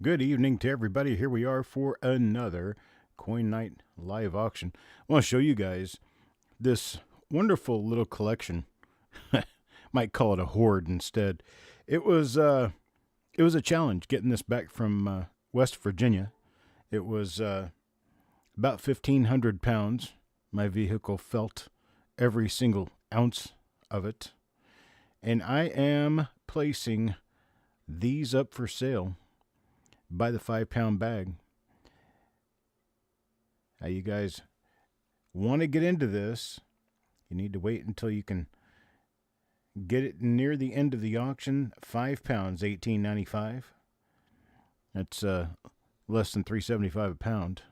Good evening to everybody. Here we are for another Coin Night live auction. I want to show you guys this wonderful little collection. Might call it a hoard instead. It was a challenge getting this back from West Virginia. It was about 1,500 pounds. My vehicle felt every single ounce of it. And I am placing these up for sale by the 5-pound bag. Now, you guys want to get into this, you need to wait until you can get it near the end of the auction. 5 pounds, $18.95. That's less than $3.75 a pound.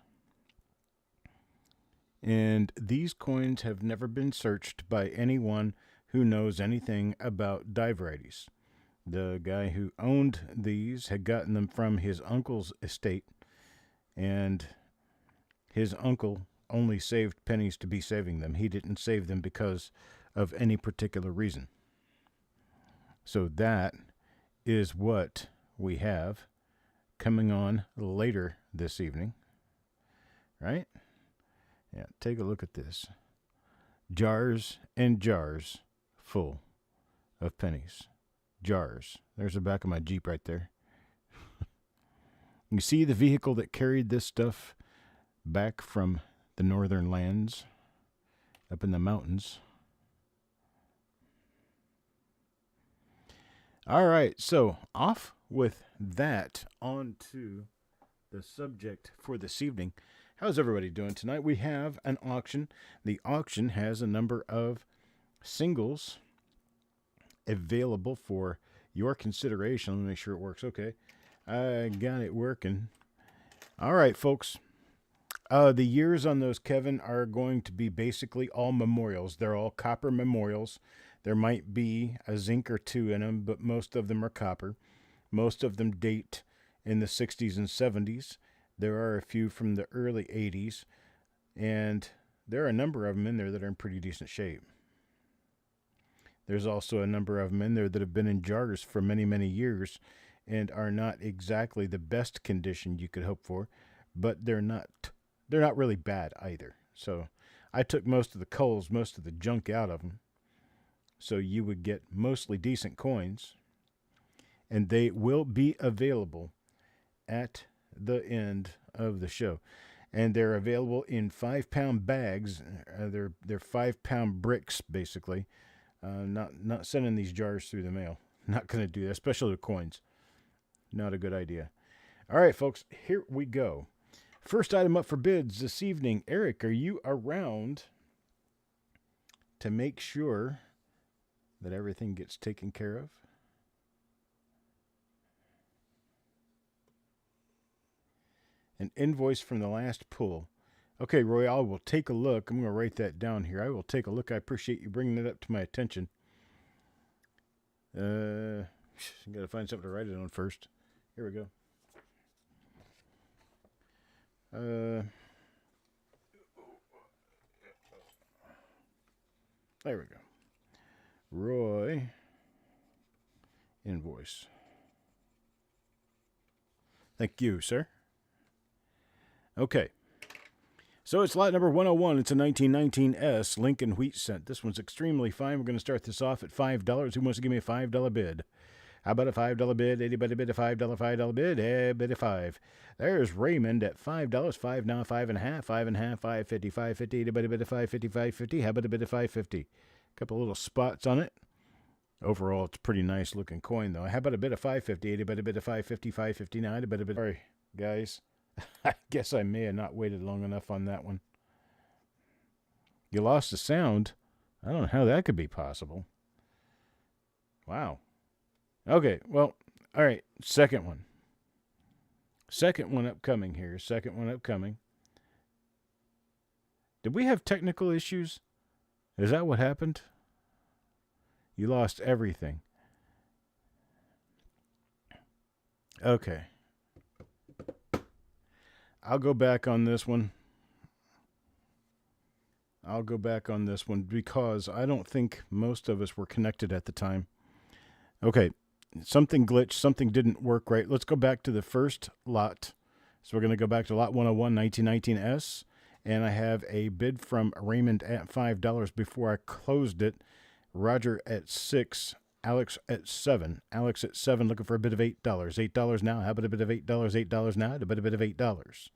And these coins have never been searched by anyone who knows anything about die varieties. The guy who owned these had gotten them from his uncle's estate, and his uncle only saved pennies to be saving them. He didn't save them because of any particular reason. So that is what we have coming on later this evening, right? Yeah, take a look at this. Jars and jars full of pennies. Jars. There's the back of my Jeep right there. You see the vehicle that carried this stuff back from the northern lands up in the mountains. All right, so off with that, on to the subject for this evening. How's everybody doing tonight? We have an auction. The auction has a number of singles available for your consideration. Let me make sure it works. Okay, I got it working. All right, folks. The years on those, Kevin, are going to be basically all memorials. They're all copper memorials. There might be a zinc or two in them, but most of them are copper. Most of them date in the 60s and 70s. There are a few from the early 80s, and there are a number of them in there that are in pretty decent shape. There's also a number of them in there that have been in jars for many, many years and are not exactly the best condition you could hope for, but they're not really bad either. So I took most of the culls, most of the junk out of them, so you would get mostly decent coins, and they will be available at the end of the show. And they're available in 5-pound bags. They're 5-pound bricks, basically. Not sending these jars through the mail. Not going to do that, especially the coins. Not a good idea. All right, folks, here we go. First item up for bids this evening. Eric, are you around to make sure that everything gets taken care of? An invoice from the last pull. Okay, Roy, I will take a look. I'm going to write that down here. I will take a look. I appreciate you bringing it up to my attention. Got to find something to write it on first. Here we go. There we go. Roy, invoice. Thank you, sir. Okay. So it's lot number 101. It's a 1919 S Lincoln Wheat Cent. This one's extremely fine. We're going to start this off at $5. Who wants to give me a $5 bid? How about a $5 bid? Anybody bid a $5 bid? Bid a 5. There's Raymond at $5. 5 now, 5.5, 5.5, 5.50, 5.50. Anybody bid a 5.50, 5.50? How about a bid of 5.50? A couple little spots on it. Overall, it's a pretty nice looking coin, though. How about a bid of 5.50? Anybody bid a 5.50, 5.59? A bit of bid. Sorry, guys. I guess I may have not waited long enough on that one. You lost the sound. I don't know how that could be possible. Wow. Okay, well, all right. Second one. Second one upcoming here. Second one upcoming. Did we have technical issues? Is that what happened? You lost everything. Okay. I'll go back on this one. Because I don't think most of us were connected at the time. Okay, something glitched, something didn't work right. Let's go back to the first lot. So we're going to go back to lot 101, 1919S. And I have a bid from Raymond at $5 before I closed it. Roger at 6. Alex at 7. Alex at 7 looking for a bid of $8. $8 now. How about a bid of $8? $8 now. A bid of $8.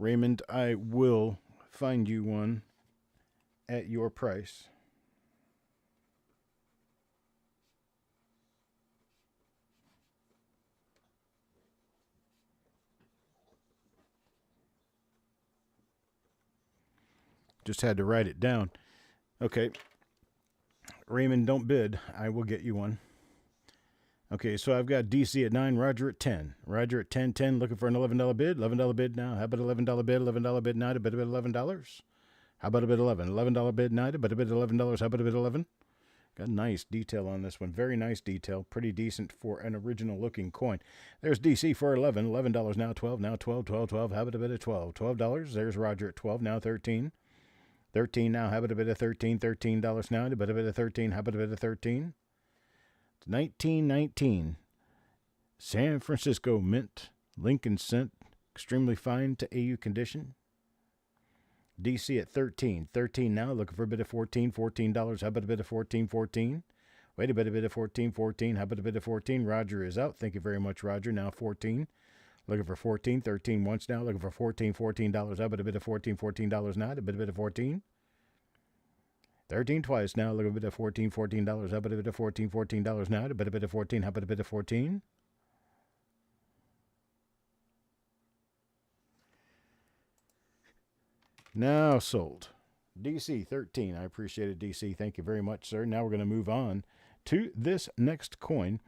Raymond, I will find you one at your price. Just had to write it down. Okay. Raymond, don't bid. I will get you one. Okay, so I've got DC at 9, Roger at 10. Roger at 10, 10, looking for an $11 bid. $11 bid now. How about $11 bid? $11 bid now. A bid of $11. How about a bid $11? $11 bid now. A bid of $11. How about a bid 11? Got nice detail on this one. Very nice detail. Pretty decent for an original looking coin. There's DC for 11. $11 now. 12 now. 12, 12, 12. How about a bid of 12? $12. There's Roger at 12 now. 13. 13 now. How about a bit of 13? $13 now. A bit of 13. How about a bit of 13? It's 1919. San Francisco Mint. Lincoln Cent. Extremely fine to AU condition. DC at 13. 13 now. Looking for a bit of 14. $14. How about a bit of 14? 14. Wait a bit of 14. 14. How about a bit of 14? Roger is out. Thank you very much, Roger. Now 14. Looking for 14, 13 once now. Looking for 14, $14. How about a bit of 14, $14 now? A bit of 14. 13 twice now. Looking for a bit of 14, $14. How about a bit of 14, $14 now? A bit of 14. How about a bit of 14? Now sold. DC 13. I appreciate it, DC. Thank you very much, sir. Now we're going to move on to this next coin.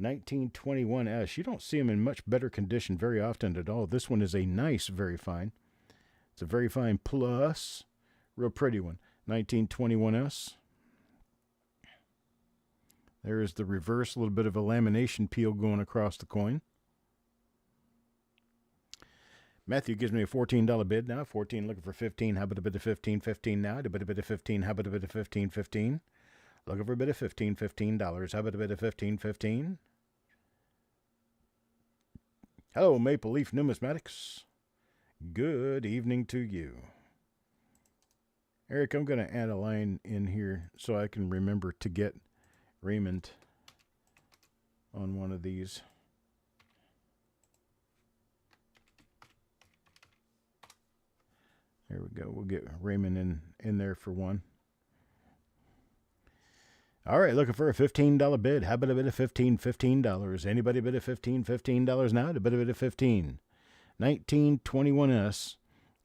1921S. You don't see them in much better condition very often at all. This one is a nice, very fine. It's a very fine plus. Real pretty one. 1921S. There is the reverse. A little bit of a lamination peel going across the coin. Matthew gives me a $14 bid now. 14 looking for 15. How about a bit of 15? 15 now. A bit of 15. How about a bit of 15? 15. Looking for a bit of 15, $15. How about a bit of 15, 15? Hello, Maple Leaf Numismatics. Good evening to you. Eric, I'm going to add a line in here so I can remember to get Raymond on one of these. There we go. We'll get Raymond in there for one. All right, looking for a $15 bid. How about a bit of 15, $15? Anybody bid of 15, $15 now? A bit of 15. 1921S.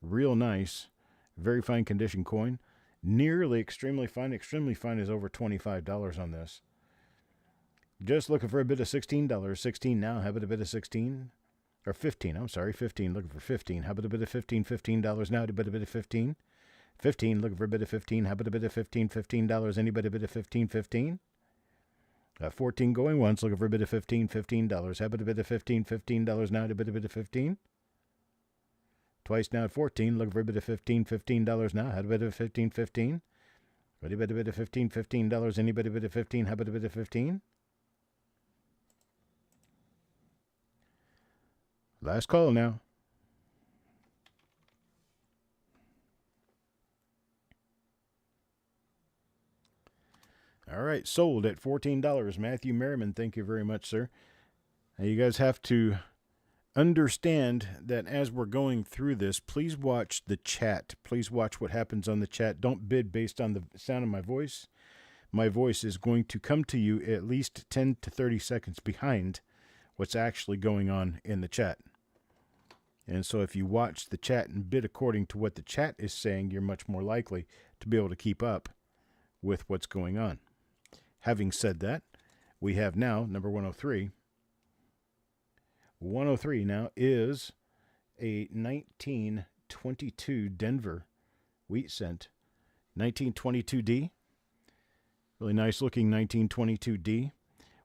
Real nice. Very fine condition coin. Nearly extremely fine. Extremely fine is over $25 on this. Just looking for a bit of $16. 16 now. How about a bit of 16? Or 15. I'm sorry, 15. Looking for 15. How about a bit of 15, $15 now? A bit of 15. 15, looking for a bit of 15. How about a bit of 15, $15? Anybody a bit of 15, 15? 14 going once, looking for a bit of 15, $15. How about a bit of 15, $15 now? A bit of 15. Twice now at 14, looking for a bit of 15, $15 now. How about a bit of 15, 15? What about a bit of 15, $15? Anybody a bit of 15? How about a bit of 15? Last call now. All right, sold at $14. Matthew Merriman, thank you very much, sir. Now, you guys have to understand that as we're going through this, please watch the chat. Please watch what happens on the chat. Don't bid based on the sound of my voice. My voice is going to come to you at least 10 to 30 seconds behind what's actually going on in the chat. And so if you watch the chat and bid according to what the chat is saying, you're much more likely to be able to keep up with what's going on. Having said that, we have now number 103. 103 now is a 1922 Denver wheat cent. 1922D. Really nice looking 1922D.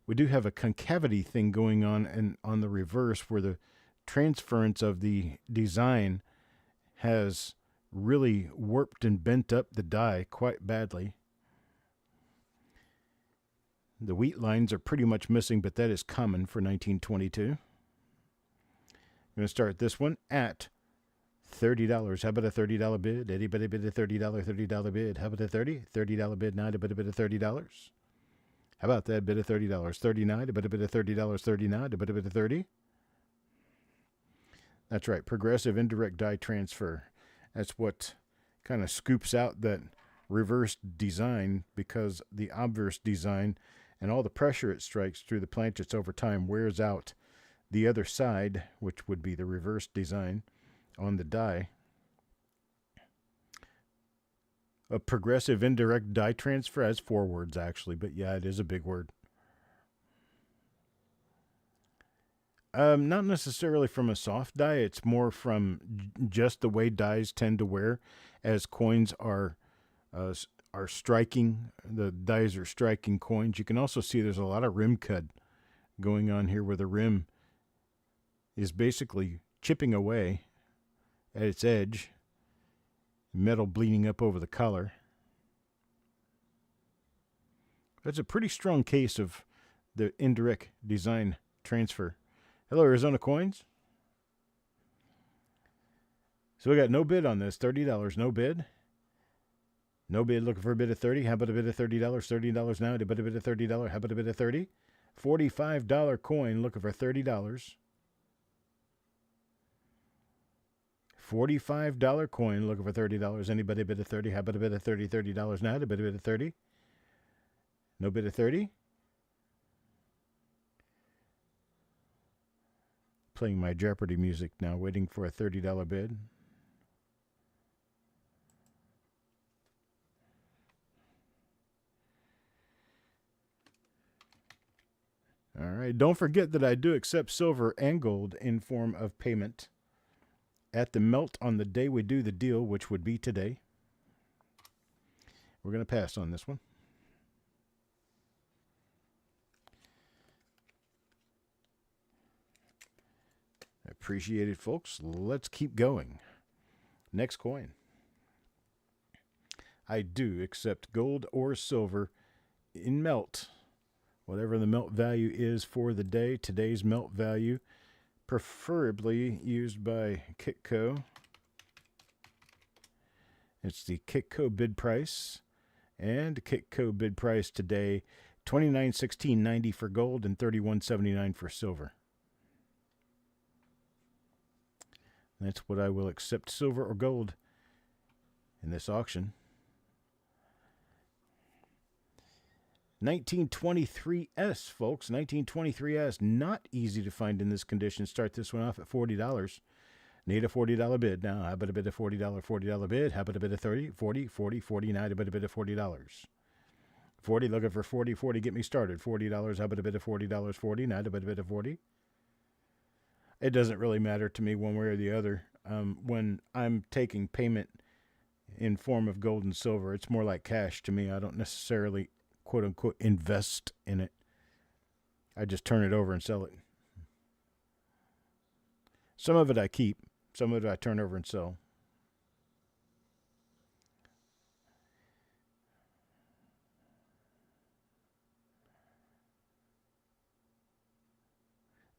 We do have a concavity thing going on the reverse where the transference of the design has really warped and bent up the die quite badly. The wheat lines are pretty much missing, but that is common for 1922. I'm going to start this one at $30. How about a $30 bid? Anybody bid a $30 bid? How about a $30 bid? Now, a bit of $30. How about that bid of $30? 39, a bit of $30, 39, a bit of $30. That's right, progressive indirect die transfer. That's what kind of scoops out that reverse design, because the obverse design and all the pressure it strikes through the planchets over time wears out the other side, which would be the reverse design on the die. A progressive indirect die transfer has 4 words actually, but yeah, it is a big word. Not necessarily from a soft die. It's more from just the way dies tend to wear as coins are striking. The dies are striking coins. You can also see there's a lot of rim cut going on here, where the rim is basically chipping away at its edge, metal bleeding up over the color. That's a pretty strong case of the indirect design transfer. Hello, Arizona Coins. So we got no bid on this. $30, no bid. No bid, looking for a bid of $30. How about a bid of $30? $30 now. A bid of $30. How about a bid of $30? $45 coin, looking for $30. $45 coin, looking for $30. Anybody bid of $30? How about a bid of $30? $30 now. A bid of $30. No bid of $30. Playing my Jeopardy music now, waiting for a $30 bid. All right, don't forget that I do accept silver and gold in form of payment at the melt on the day we do the deal, which would be today. We're going to pass on this one. Appreciate it, folks. Let's keep going. Next coin. I do accept gold or silver in melt, whatever the melt value is for the day. Today's melt value, preferably used by Kitco. It's the Kitco bid price, and Kitco bid price today, $29.16.90 for gold and $31.79 for silver. That's what I will accept, silver or gold, in this auction. 1923S, folks. 1923S. Not easy to find in this condition. Start this one off at $40. Need a $40 bid. Now, how about a bid of $40 bid? How about a bid of 30, 40, 40, 49? How about a bid of $40? 40, looking for 40, 40, get me started. $40, how about a bid of $40, 40? Now, how about a bid of 40? It doesn't really matter to me one way or the other. When I'm taking payment in form of gold and silver, it's more like cash to me. I don't necessarily, quote unquote, invest in it. I just turn it over and sell it. Some of it I keep, some of it I turn over and sell.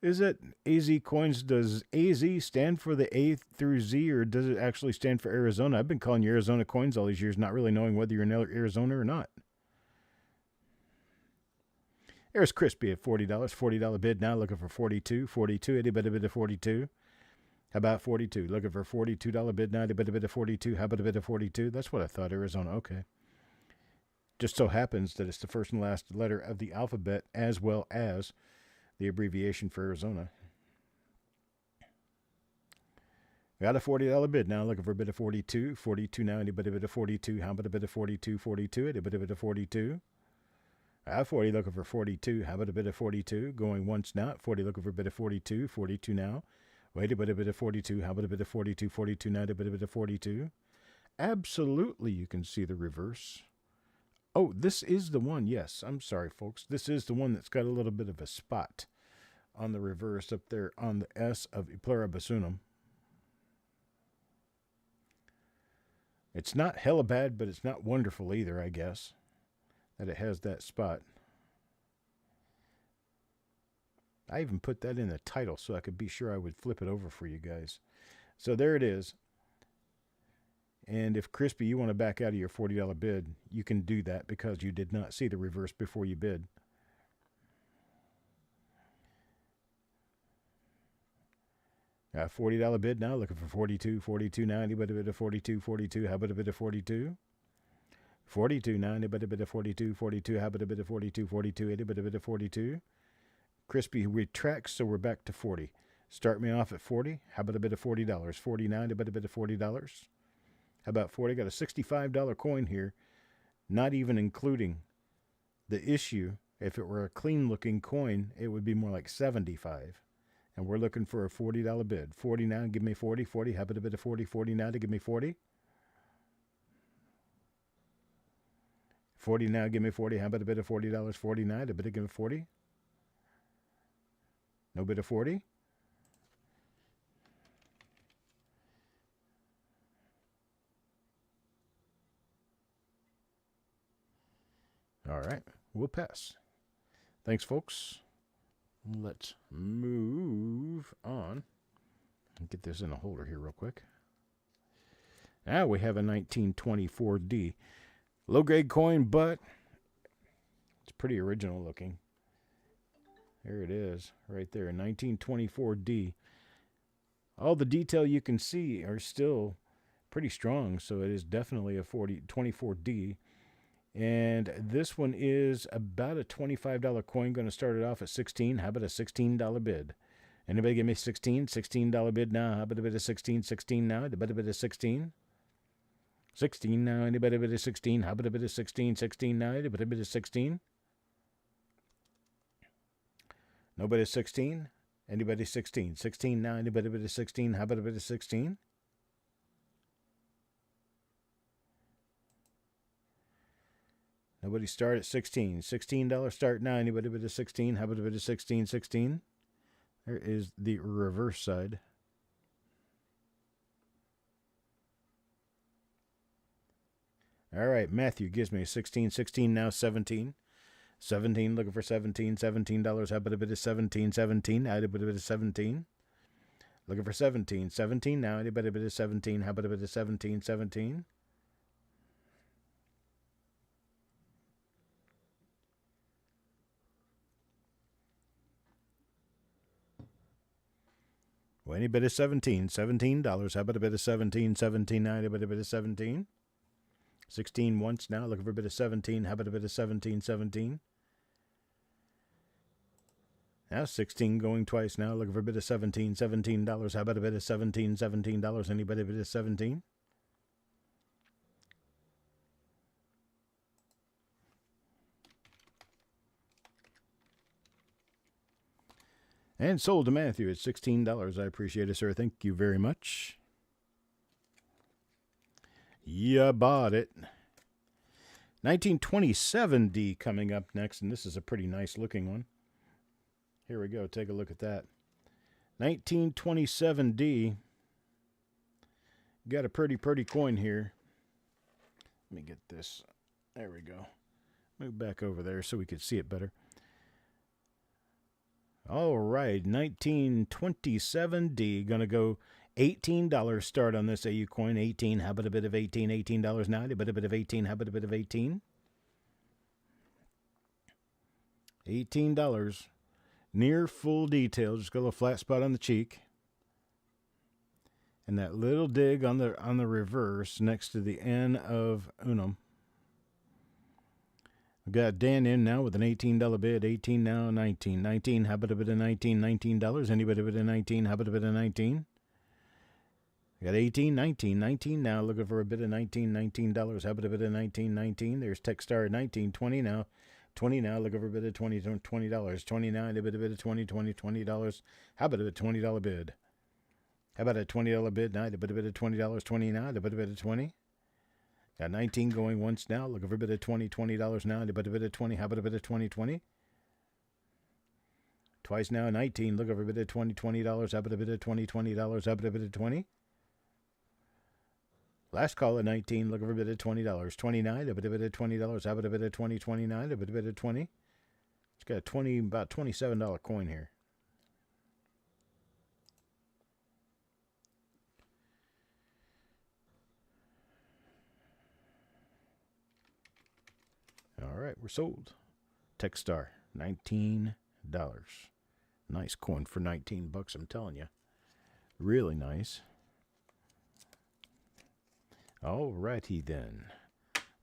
Is it AZ Coins? Does AZ stand for the A through Z, or does it actually stand for Arizona? I've been calling you Arizona Coins all these years, not really knowing whether you're in Arizona or not. There's Crispy at $40. $40 bid now, looking for 42. 42, anybody bid of 42? How about 42? Looking for $42 bid now, anybody bid of 42? How about a bid of 42? That's what I thought, Arizona. Okay. Just so happens that it's the first and last letter of the alphabet, as well as the abbreviation for Arizona. Got a $40 bid now, looking for a bid of 42. 42 now, anybody bid of 42? How about a bid of 42? 42, anybody bid of 42? I have 40 looking for 42. How about a bid of 42? Going once now. 40 looking for a bid of 42. 42 now. Wait a bit of 42. How about a bid of 42? 42 now, a bit of 42. Absolutely, you can see the reverse. Oh, this is the one. Yes, I'm sorry, folks. This is the one that's got a little bit of a spot on the reverse up there on the S of Plura Basunum. It's not hella bad, but it's not wonderful either, I guess, that it has that spot. I even put that in the title so I could be sure I would flip it over for you guys. So there it is. And if Crispy, you want to back out of your $40 bid, you can do that because you did not see the reverse before you bid. $40 bid now, looking for 42, 42, 90, but a bit of 42, 42. How about a bit of 42? 42, 90, but a bit of 42, 42. How about a bit of 42, 42, 80, but a bit of 42? Crispy retracts, so we're back to 40. Start me off at 40. How about a bit of $40? 49, but a bit of $40. How about 40? Got a $65 coin here, not even including the issue. If it were a clean-looking coin, it would be more like 75. And we're looking for a $40 bid. 49, give me 40. 40, how about a bit of 40? 49 to give me 40. 40 now, give me 40. How about a bit of $40? 49, a bit of give me 40. No bid of 40. All right, we'll pass. Thanks, folks. Let's move on. Get this in a holder here real quick. Now we have a 1924D. Low-grade coin, but it's pretty original looking. There it is, right there, 1924D. All the detail you can see are still pretty strong, so it is definitely a 24D. And this one is about a $25 coin, going to start it off at 16. How about a $16 bid? Anybody give me 16? $16 bid now. How about a bit of 16? 16 now. How about a bit of 16? 16 now. Anybody bit of 16? How about a bit of 16? 16 now. How about a bit of 16? Nobody 16? Anybody 16? 16 now. Anybody bit of 16? How about a bit of 16? Nobody start at 16. $16 start now. Anybody bid of 16? How about a bit of 16? 16? There is the reverse side. All right, Matthew gives me 16. 16 now. 17. 17, looking for 17. $17. How about a bit of 17? 17. How about a bit of 17? Looking for 17. 17 now. Anybody bit of 17? How about a bit of 17? 17. Well, any bit of 17, $17. How about a bit of 17, 17 now? How about a bit of 17? 16 once now, looking for a bit of 17. How about a bit of 17, 17? Now 16 going twice now, looking for a bit of 17, $17. How about a bit of 17, $17? Anybody a bit of 17? And sold to Matthew at $16. I appreciate it, sir. Thank you very much. You bought it. 1927D coming up next, and this is a pretty nice looking one. Here we go. Take a look at that. 1927D. Got a pretty coin here. Let me get this. There we go. Move back over there so we could see it better. All right, 1927D. Going to go $18 start on this AU coin. 18. How about a bit of 18? $18 now. How about a bit of 18? How about a bit of 18? $18. Near full detail. Just got a little flat spot on the cheek. And that little dig on the reverse next to the N of Unum. We've got Dan in now with an $18 bid. 18 now, 19. 19, how about a bit of 19? $19. Anybody bid of 19? How about a bit of 19? We got 18, 19. 19 now, looking for a bit of 19. $19. How about a bit of 19? 19. There's Techstar at 19. 20 now. 20 now, looking for a bit of $20. $29, a bit of 20. $20. How about a $20 bid? How about a $20 bid now? A bit of $20. 29, a bit of 20. Got 19 going once now. Looking for a bit of $20 now. A bit of 20. How about a bit of 20? Twice now. 19. Looking for a bit of $20. How about a bit of $20? How about a bit of 20? Last call at 19. Looking for a bit of $20. 29. A bit of $20. How about a bit of 20? 29. A bit of 20. It's got a about $27 coin here. right, we're sold. Techstar, $19. Nice coin for $19, I'm telling you. Really nice. All righty then.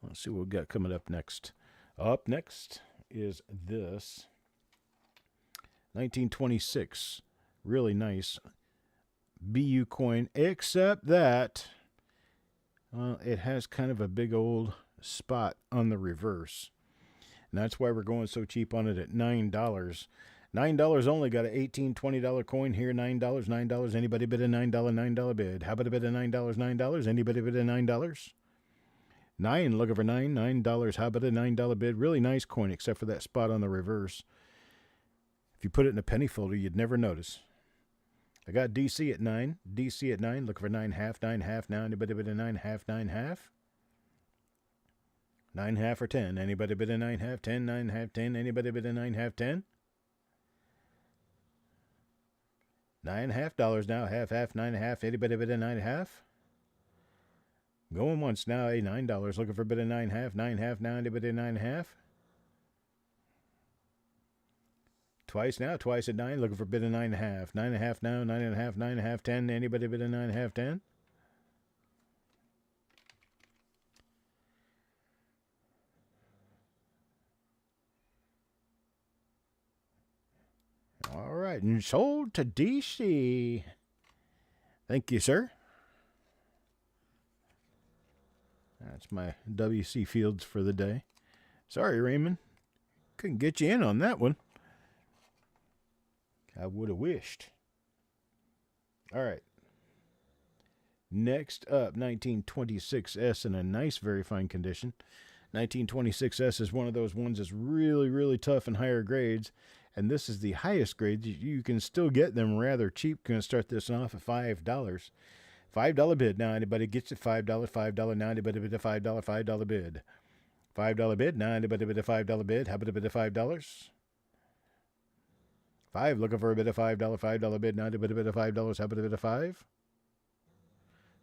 Let's see what we got coming up next. Up next is this 1926. Really nice BU coin, except that it has kind of a big old spot on the reverse. And that's why we're going so cheap on it at $9. $9 only. Got an $18, $20 coin here. $9, $9. Anybody bid a $9, $9 bid? How about a bid of $9, $9? Anybody bid a $9? 9, looking for $9, $9. How about a $9 bid? Really nice coin, except for that spot on the reverse. If you put it in a penny folder, you'd never notice. I got DC at 9. DC at 9, looking for 9.5, 9.5 now. Anybody bid a 9.5, 9.5? 9.5 or 10. Anybody bid a 9.5, 10, 9.5, 10? Anybody bid a 9.5, 10? $9.5 now. Half, 9.5. Anybody bid a 9.5? Going once now, $9. Looking for a bid of 9.5, 9.5 now. Anybody a 9.5? Twice now, twice at 9. Looking for a bid of 9.5, 9.5 now. 9.5, 9.5, 10. Anybody bid a 9.5, 10? All right, and sold to DC. Thank you, sir. That's my WC Fields for the day. Sorry, Raymond. Couldn't get you in on that one. I would have wished. All right. Next up, 1926S in a nice, very fine condition. 1926S is one of those ones that's really, really tough in higher grades. And this is the highest grade. You can still get them rather cheap. Going to start this off at $5. $5 bid. Now, anybody gets it? $5, $5 now. Anybody bid a $5, $5 bid. $5 bid. Now, anybody bid a $5 bid. How about a bid of $5? 5, looking for a bid of $5, $5 bid. Now, anybody bid a $5. How about a bid of 5?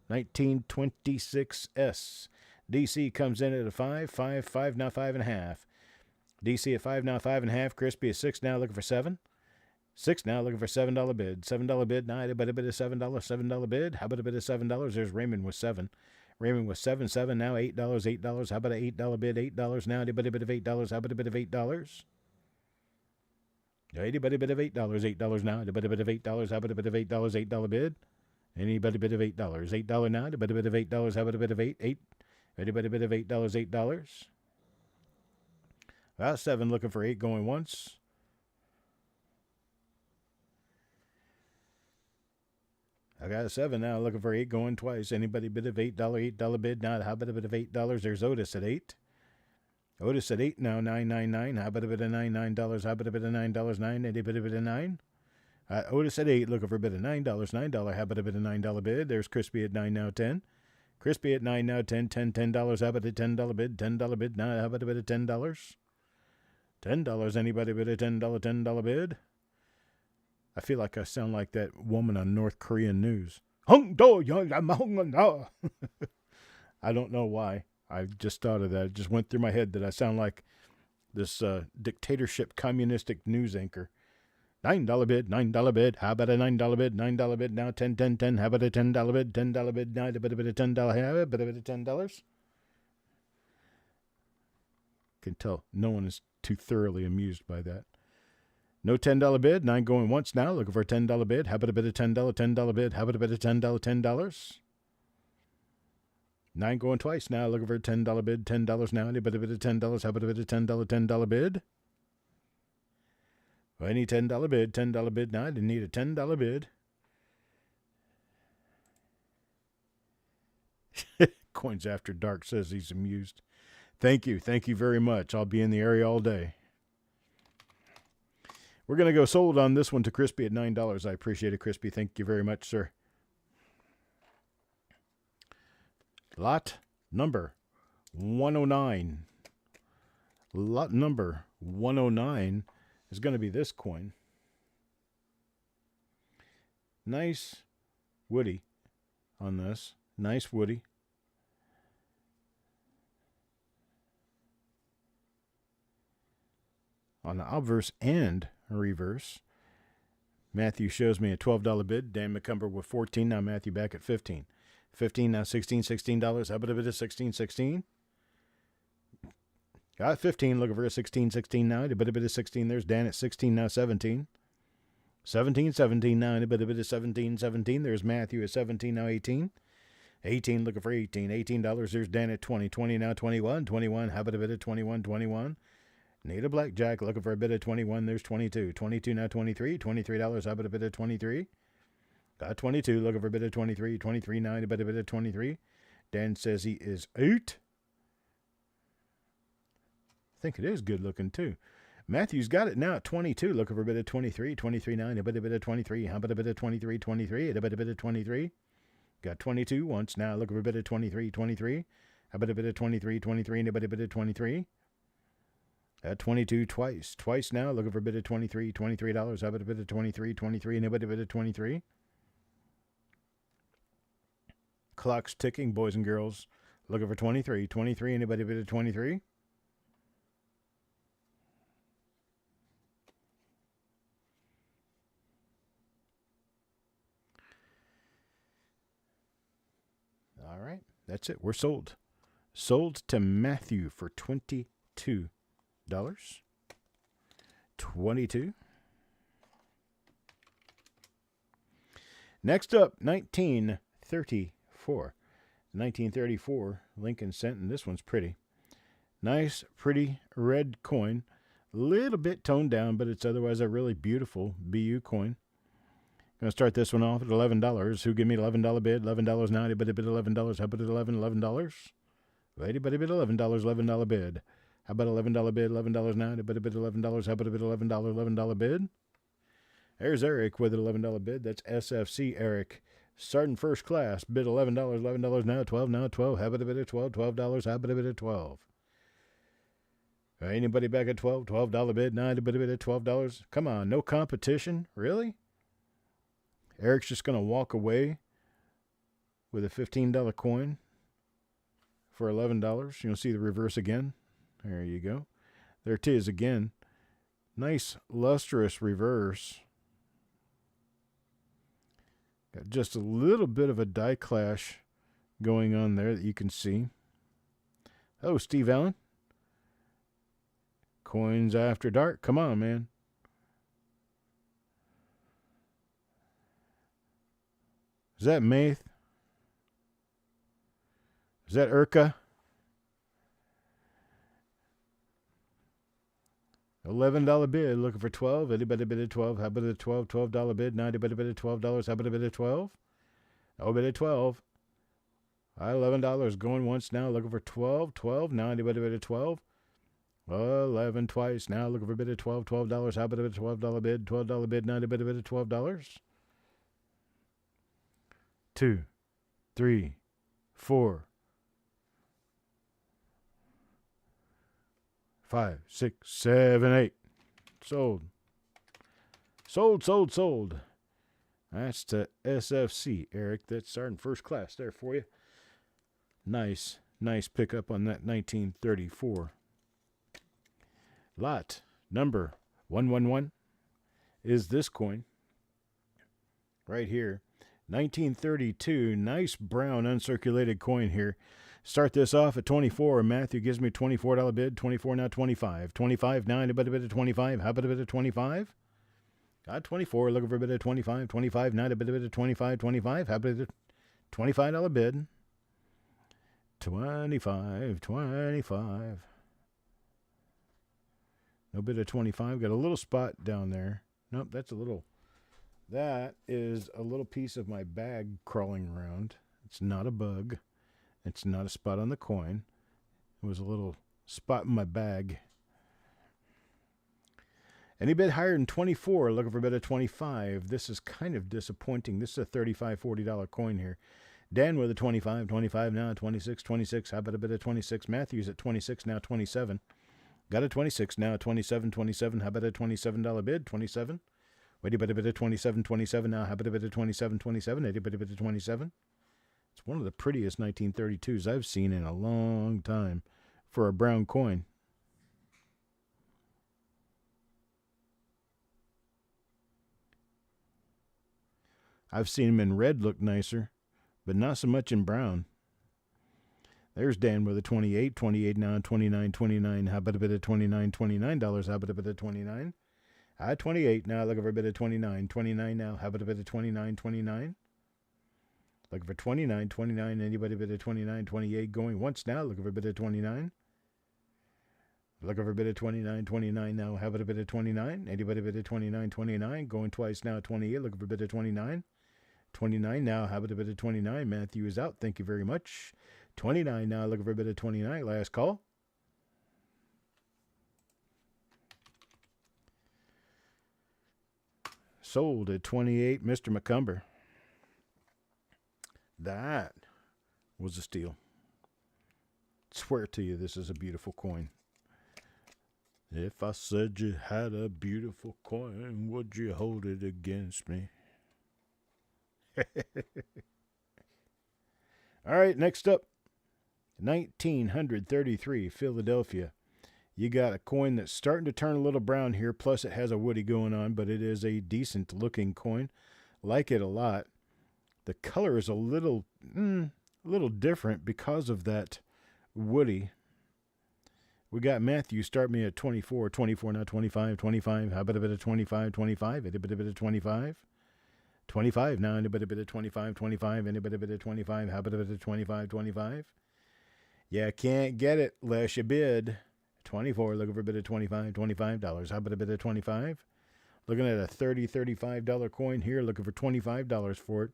1926S. DC comes in at a 5, 5, 5, now 5.5. DC at 5, now 5.5. Crispy at 6, now looking for 7. 6 now looking for $7 bid. $7 bid. Now anybody bid a $7, $7 bid. How about a bid of $7? There's Raymond with 7. Raymond with 7, 7 now $8, $8. How about an $8 bid? $8 now. Anybody bid of $8? How about a bid of $8? Anybody bid of $8? $8 now. Anybody bid of $8? How about a bid of $8? $8 bid. Anybody bid of $8? $8 now. Anybody bid of $8? How about a bid of 8? 8. Anybody bid of $8? $8. Well, 7 looking for 8 going once. I got a 7 now looking for 8 going twice. Anybody bid of $8? $8 bid now. How about a bid of $8? There's Otis at 8. Otis at 8 now, $9.99. How about a bid of $9? How about a bid of $9? 9. Anybody bid of 9? Otis at 8 looking for a bid of $9. $9. How about a bid of $9 bid? There's Crispy at 9 now, 10. Crispy at 9 now, 10, $10. How about a $10 bid? $10 bid now. How about a bid of $10? $10. Anybody bid a $10 bid? I feel like I sound like that woman on North Korean news. I don't know why. I just thought of that. It just went through my head that I sound like this dictatorship communistic news anchor. $9 bid, $9 bid. How about a $9 bid? $9 bid now, 10, 10, 10. How about a $10 bid? $10 bid now, a bit of $10. How about a bit of $10? Can tell no one is too thoroughly amused by that. No $10 bid. 9 going once now. Looking for a $10 bid. How about a bit of $10? $10 bid. How about a bit of $10? $10. 9 going twice now. Looking for a $10 bid. $10 now. Anybody bid of $10? How about a bit of $10 bid? Well, any $10 bid. $10 bid now. I didn't need a $10 bid. Coins After Dark says he's amused. Thank you. Thank you very much. I'll be in the area all day. We're going to go sold on this one to Crispy at $9. I appreciate it, Crispy. Thank you very much, sir. Lot number 109. Lot number 109 is going to be this coin. Nice woody on this. Nice woody. on the obverse and reverse. Matthew shows me a $12 bid. Dan McCumber with 14. Now Matthew back at 15. 15 now 16. $16. How about a bit of 16? 16. Got 15. Looking for a 16. 16 now. A bit of 16. There's Dan at 16 now 17. 17. 17 now. A bit of 17. 17. There's Matthew at 17 now 18. 18 looking for 18. $18. There's Dan at 20. 20 now 21. 21. How about a bit of 21? 21. Need a blackjack, looking for a bit of 21. There's 22. 22 now 23. $23. How about a bit of 23? Got 22. Looking for a bit of 23. 23 now. A bit of 23. Dan says he is out. I think it is good looking too. Matthew's got it now at 22. Looking for a bit of 23. 23 now. A bit of 23. How about a bit of 23? 23. A bit of 23. Got 22 once now. Looking for a bit of 23. 23. How about a bit of 23? 23. And a bit of 23. At 22 twice. Twice now. Looking for a bit of 23. $23. How about a bit of 23? 23. And a bit of 23. Clock's ticking, boys and girls. Looking for 23. 23. And a bit of 23. All right. That's it. We're sold. Sold to Matthew for $22. 22. Next up, 1934. 1934 Lincoln cent, and this one's pretty. Nice, pretty red coin. Little bit toned down, but it's otherwise a really beautiful BU coin. Going to start this one off at $11. Who give me $11 bid? $11 now. Anybody bid $11? How about $11? Anybody bid $11? $11 bid. How about $11 bid? $11 now. Anybody bid $11? How about a bid $11? $11 bid. There's Eric with an $11 bid. That's SFC Eric. Starting first class. Bid $11. $11 now. 12 now. 12. How about a bid of $12? $12. How about a bid of 12? Anybody back at 12? $12 bid. Now anybody bid at $12? Come on. No competition? Really? Eric's just going to walk away with a $15 coin for $11. You'll see the reverse again. There you go. There it is again. Nice lustrous reverse. Got just a little bit of a die clash going on there that you can see. Oh, Steve Allen. Coins after dark. Come on, man. Is that Maith? Is that Urka? $11 bid, looking for 12. Anybody bid at 12? How about a $12 bid? Now anybody bid at $12? How about a bid at 12? Oh, bid at 12. $11 going once now, looking for 12. 12. Now anybody bid at 12? 11 twice. Now looking for a bid at 12. $12. How about a bid at $12 bid? $12 bid. Now anybody bid at $12? 2, 3, 4, 5, 6, 7, 8. Sold. Sold, sold, sold. That's to SFC, Eric. That's starting first class there for you. Nice pickup on that 1934. Lot number 111 is this coin right here. 1932, nice brown uncirculated coin here. Start this off at 24. Matthew gives me a $24 bid. 24 now 25. 25 now. Anybody bid at 25? How about a bit of 25? Got 24. Looking for a bit of 25. 25 now. A bit of 25. 25. How about a $25 bid? 25. 25. No bid of 25. Got a little spot down there. Nope, that's a little. That is a little piece of my bag crawling around. It's not a bug. It's not a spot on the coin. It was a little spot in my bag. Any bid higher than 24, looking for a bid of 25. This is kind of disappointing. This is a $35, $40 coin here. Dan with a 25, 25 now, 26, 26. How about a bid of 26? Matthew's at 26 now, 27. Got a 26 now, 27, 27. How about a $27 bid? 27. Wait a bit of 27, 27 now. How about a bit of 27, 27? Wait a bit of 27. It's one of the prettiest 1932s I've seen in a long time for a brown coin. I've seen them in red look nicer, but not so much in brown. There's Dan with a 28. 28 now, 29, 29. How about a bit of 29, $29? How about a bit of 29? 28 now, looking for a bit of 29. 29 now, how about a bit of 29, 29? Looking for 29, 29. Anybody a bit of 29, 28 going once now, looking for a bit of 29. Looking for a bit of 29, 29 now, how about a bit of 29? Anybody a bit of 29, 29? Going twice now, 28, looking for a bit of 29. 29 now, how about a bit of 29? Matthew is out, thank you very much. 29 now, looking for a bit of 29. Last call. Sold at 28, Mr. McCumber. That was a steal. Swear to you, this is a beautiful coin. If I said you had a beautiful coin, would you hold it against me? All right, next up. 1933, Philadelphia. You got a coin that's starting to turn a little brown here, plus it has a woody going on, but it is a decent looking coin. Like it a lot. The color is a little different because of that woody. We got Matthew start me at 24, 24 now, 25, 25. How about a bit of 25, 25? A bit of 25. 25 now, and a bit of 25, 25, and a bit of 25. How about a bit of 25, 25? Yeah, can't get it unless you bid. 24, looking for a bit of 25, $25. How about a bit of 25? Looking at a $30, $35 coin here, looking for $25 for it.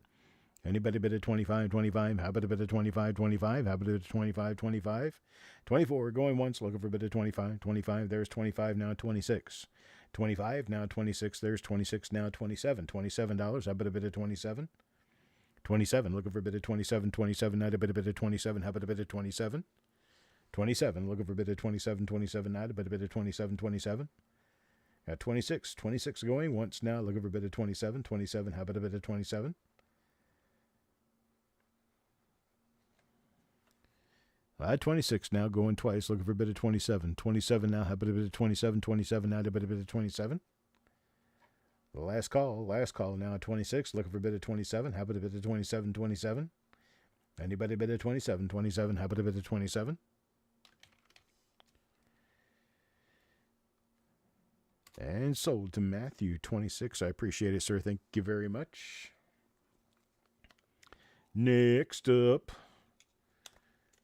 Anybody bid of 25, 25? How about a bit of 25, 25? How about a bit of 25, 25? 24, going once, looking for a bit of 25, 25. There's 25 now, 26. 25 now, 26. There's 26 now, 27. $27. How about a bit of 27? 27, looking for a bit of 27, 27, not a bit of 27, how about a bit of 27? 27, looking for a bit of 27, 27, not a bit of 27, 27. Got 26, 26 going once now, looking for a bit of 27, 27, how about a bit of 27? I had 26 now, going twice, looking for a bit of 27. 27 now, how about a bit of 27, 27, now a bit of 27? The last call now at 26, looking for a bit of 27. How about a bit of 27, 27? Anybody a bit of 27, 27? How about a bit of 27? And sold to Matthew, 26. I appreciate it, sir. Thank you very much. Next up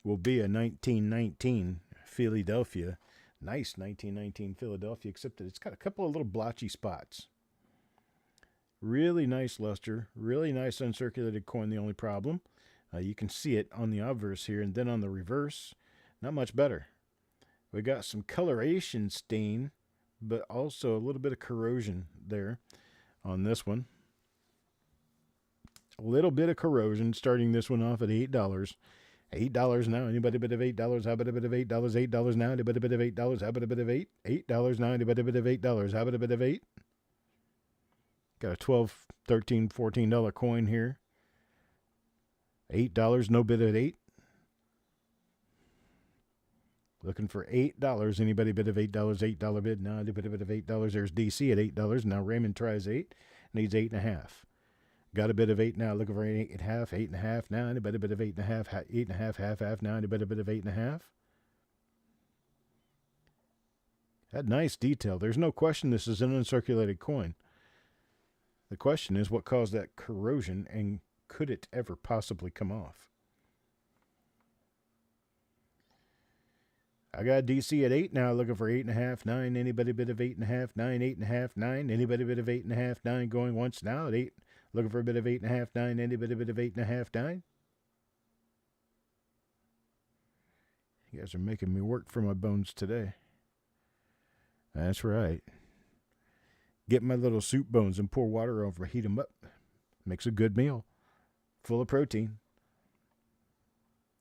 will be a 1919 Philadelphia. Nice 1919 Philadelphia, except that it's got a couple of little blotchy spots. Really nice luster, really nice uncirculated coin. The only problem, you can see it on the obverse here, and then on the reverse, not much better. We got some coloration stain, but also a little bit of corrosion there on this one. A little bit of corrosion, starting this one off at $8. $8 now. Anybody a bit of $8? How about a bit of $8? $8 now. Anybody a bit of $8? How about a bit of $8? $8 now. Anybody a bit of $8? How about a bit of $8? Got a $12, $13, $14 coin here. $8, no bid at 8. Looking for $8. Anybody bid of $8? $8 bid. Now anybody bid of $8? There's DC at $8. Now Raymond tries 8. Needs 8.5. Got a bit of 8 now. Looking for 8.5. 8.5 now. Anybody bid of 8.5? 8.5. Half. Now anybody bid of 8.5? That nice detail. There's no question this is an uncirculated coin. The question is, what caused that corrosion, and could it ever possibly come off? I got DC at 8 now, looking for 8.5, 9. Anybody bit of 8.5, 9, 8.5, 9. Anybody bit of 8.5, 9 going once now at 8. Looking for a bit of 8.5, 9. Anybody bit of 8.5, 9. You guys are making me work for my bones today. That's right. Get my little soup bones and pour water over, heat them up. Makes a good meal. Full of protein.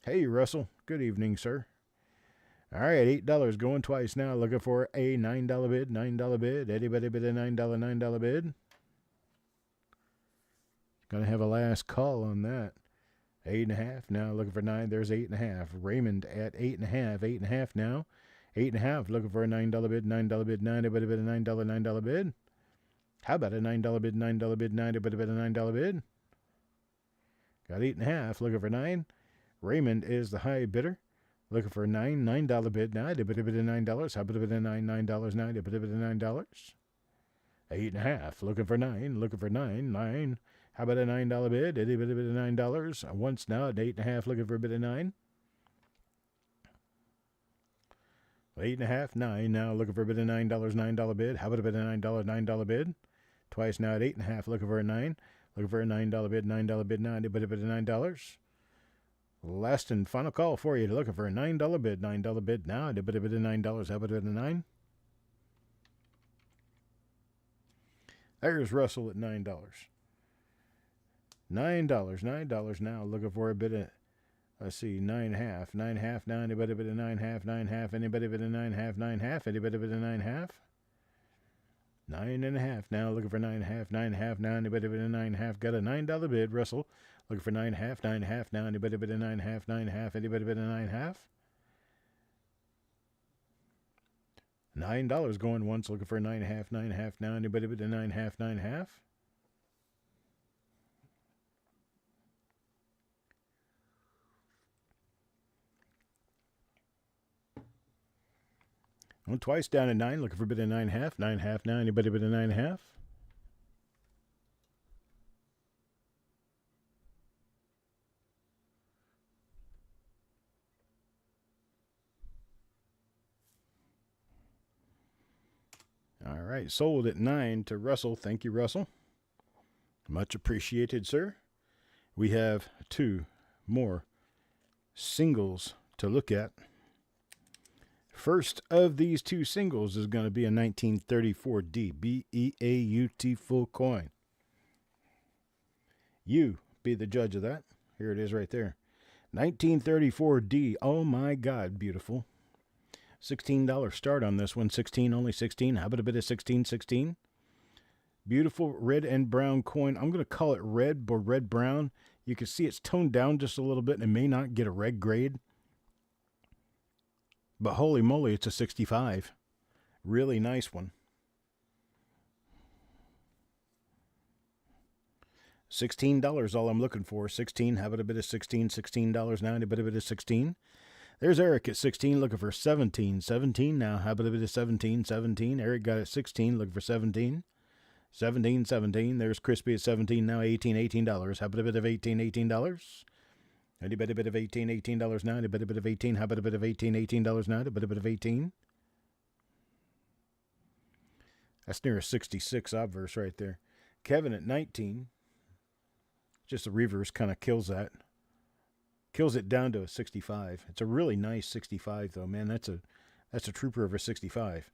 Hey, Russell. Good evening, sir. All right, $8 going twice now. Looking for a $9 bid. $9 bid. Anybody bid a $9 bid? Gonna have a last call on that. 8.5 now. Looking for 9. There's 8.5. Raymond at 8.5. 8.5 now. 8.5. Looking for a $9 bid. $9 bid. Anybody bid a $9 bid? How about a $9 bid? $9 bid. Anybody bid a $9 bid? Got 8.5. Looking for 9. Raymond is the high bidder. Looking for $9 bid now. Did a bit of $9. How about a bit of $9 now? Did a bit of $9. 8.5. Looking for 9. Looking for 9. 9. How about a $9 bid? Did a bit of $9. Once now at 8.5. Looking for a bit of 9. 8.5. 9 now. Looking for a bit of $9. $9 bid. How about a bit of $9 bid? Twice now at 8.5. Looking for a 9. Looking for a $9 bid. $9 bid now. Did a bit of $9. Last and final call for you. Looking for a $9 bid. $9 bid now. A bit of $9. How about a 9? There's Russell at $9. $9 now. Looking for a bit of, let's see, 9.5. 9.5 now. Anybody bit of 9.5? 9.5. Anybody bit of 9.5? 9.5. Anybody bit of 9.5? 9.5 now. Looking for 9.5. 9.5 now. Anybody bit of 9.5? Got a $9 bid. Russell. Looking for 9.5. 9.5 now. Anybody bit of 9.5? 9.5. Anybody bit of 9.5? $9 going once. Looking for 9.5. 9.5 now. Anybody bit of 9.5? 9.5? Well, twice down at 9. Looking for a bit of 9.5. 9.5 now. Anybody bit of 9.5? All right, sold at 9 to Russell. Thank you, Russell. Much appreciated, sir. We have 2 more singles to look at. First of these 2 singles is going to be a 1934D BEAUT full coin. You be the judge of that. Here it is right there. 1934D. Oh my God, beautiful. $16 start on this one. 16, only 16. How about a bit of 16? Beautiful red and brown coin. I'm going to call it red, but red-brown. You can see it's toned down just a little bit and it may not get a red grade. But holy moly, it's a 65. Really nice one. $16 all I'm looking for. 16. How about a bit of 16? $16 now. A bit of 16. There's Eric at 16, looking for 17. 17 now. How about a bit of 17? 17. Eric got it 16, looking for 17. 17. There's Crispy at 17 now. 18. $18. How about a bit of 18? $18. Anybody bit of 18? $18 now. Anybody bit of 18? How about a bit of 18? $18 now. A bit of 18. That's near a 66 obverse right there. Kevin at 19. Just the reverse kind of kills that. Kills it down to a 65. It's a really nice 65, though, man. That's a trooper of a 65.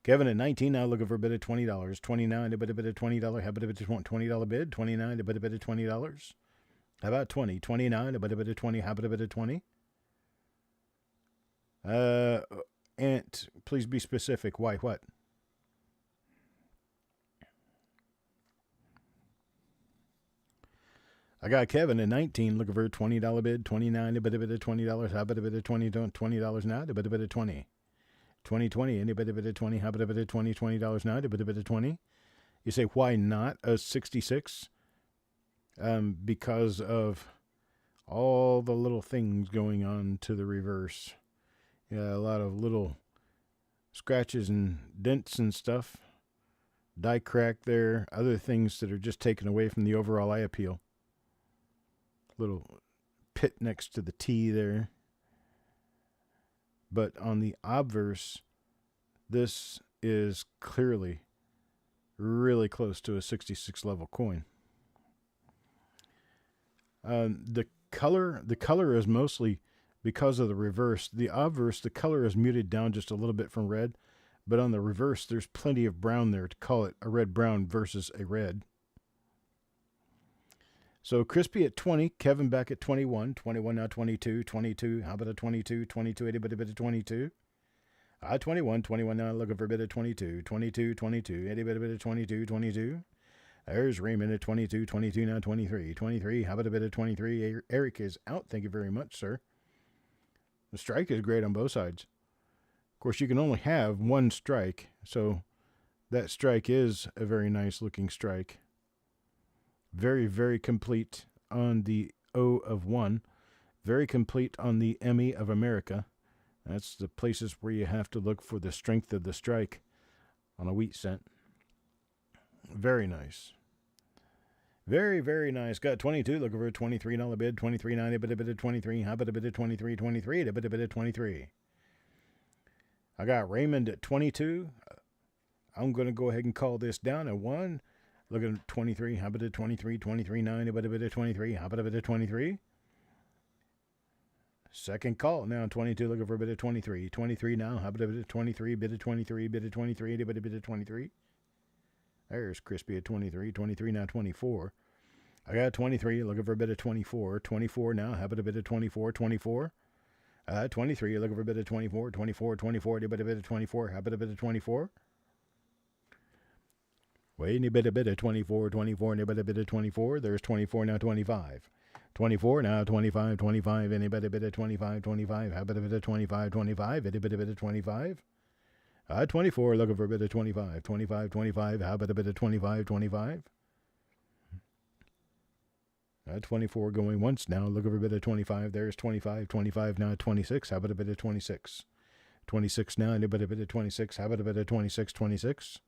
Kevin at 19 now looking for a bit of $20. 29, a bit of $20. How about a bit of $20 bid? 29, a bit of $20. How about 20? 29, a bit of 20. How about a bit of 20? Ant, please be specific. Why? What? I got Kevin at 19 looking for a $20 bid. 29, a bit of $20. How about a bit of $20 now? A bit of 20. 20. Any bit of 20. How about a bit of $20 now? A bit of 20. You say, why not a 66? Because of all the little things going on to the reverse. Yeah, a lot of little scratches and dents and stuff. Die crack there. Other things that are just taken away from the overall eye appeal. Little pit next to the T there. But on the obverse, this is clearly really close to a 66 level coin. The color is mostly because of the reverse. The obverse, the color is muted down just a little bit from red, but on the reverse, there's plenty of brown there to call it a red-brown versus a red. So Crispy at 20, Kevin back at 21, 21 now 22, 22, how about a 22, 22, a bit of 22. 21 now looking for a bit of 22, 22, 22, a bit of 22, 22. There's Raymond at 22, 22 now 23, 23, how about a bit of 23. Eric is out, thank you very much, sir. The strike is great on both sides. Of course, you can only have one strike, so that strike is a very nice looking strike. Very, very complete on the O of 1. Very complete on the Emmy of America. That's the places where you have to look for the strength of the strike on a wheat cent. Very nice. Very, very nice. Got 22. Looking for a $23 bid. 23.90. A bit of 23. How about a bit of 23? 23. A bit of 23. I got Raymond at 22. I'm going to go ahead and call this down at 1. Looking at 23. How about a 23? 23.90. A bit of 23. How about a bit of 23? Second call now, 22, looking for a bit of 23. 23 now, how about a bit of 23, bit of 23, bit of 23, a bit of 23. There's Crispy at 23, 23 now, 24. I got 23, looking for a bit of 24. 24 now, how about a bit of 24, 24. 23, looking for a bit of 24, 24, 24, a bit of 24, how about a bit of 24. Wait, a bit of 24, 24, and a bit of 24. There's 24 now, 25. 24 now, 25, 25, anybody bit of 25, 25, how about a bit of 25, 25, a bit of 25? 24, looking for a bit of 25, 25, 25, how about a bit of 25, 25? 24 going once now, looking for a bit of 25, there's 25, 25 now, 26, how about a bit of 26? 26 now, anybody bit of 26, how about a bit of 26, 26?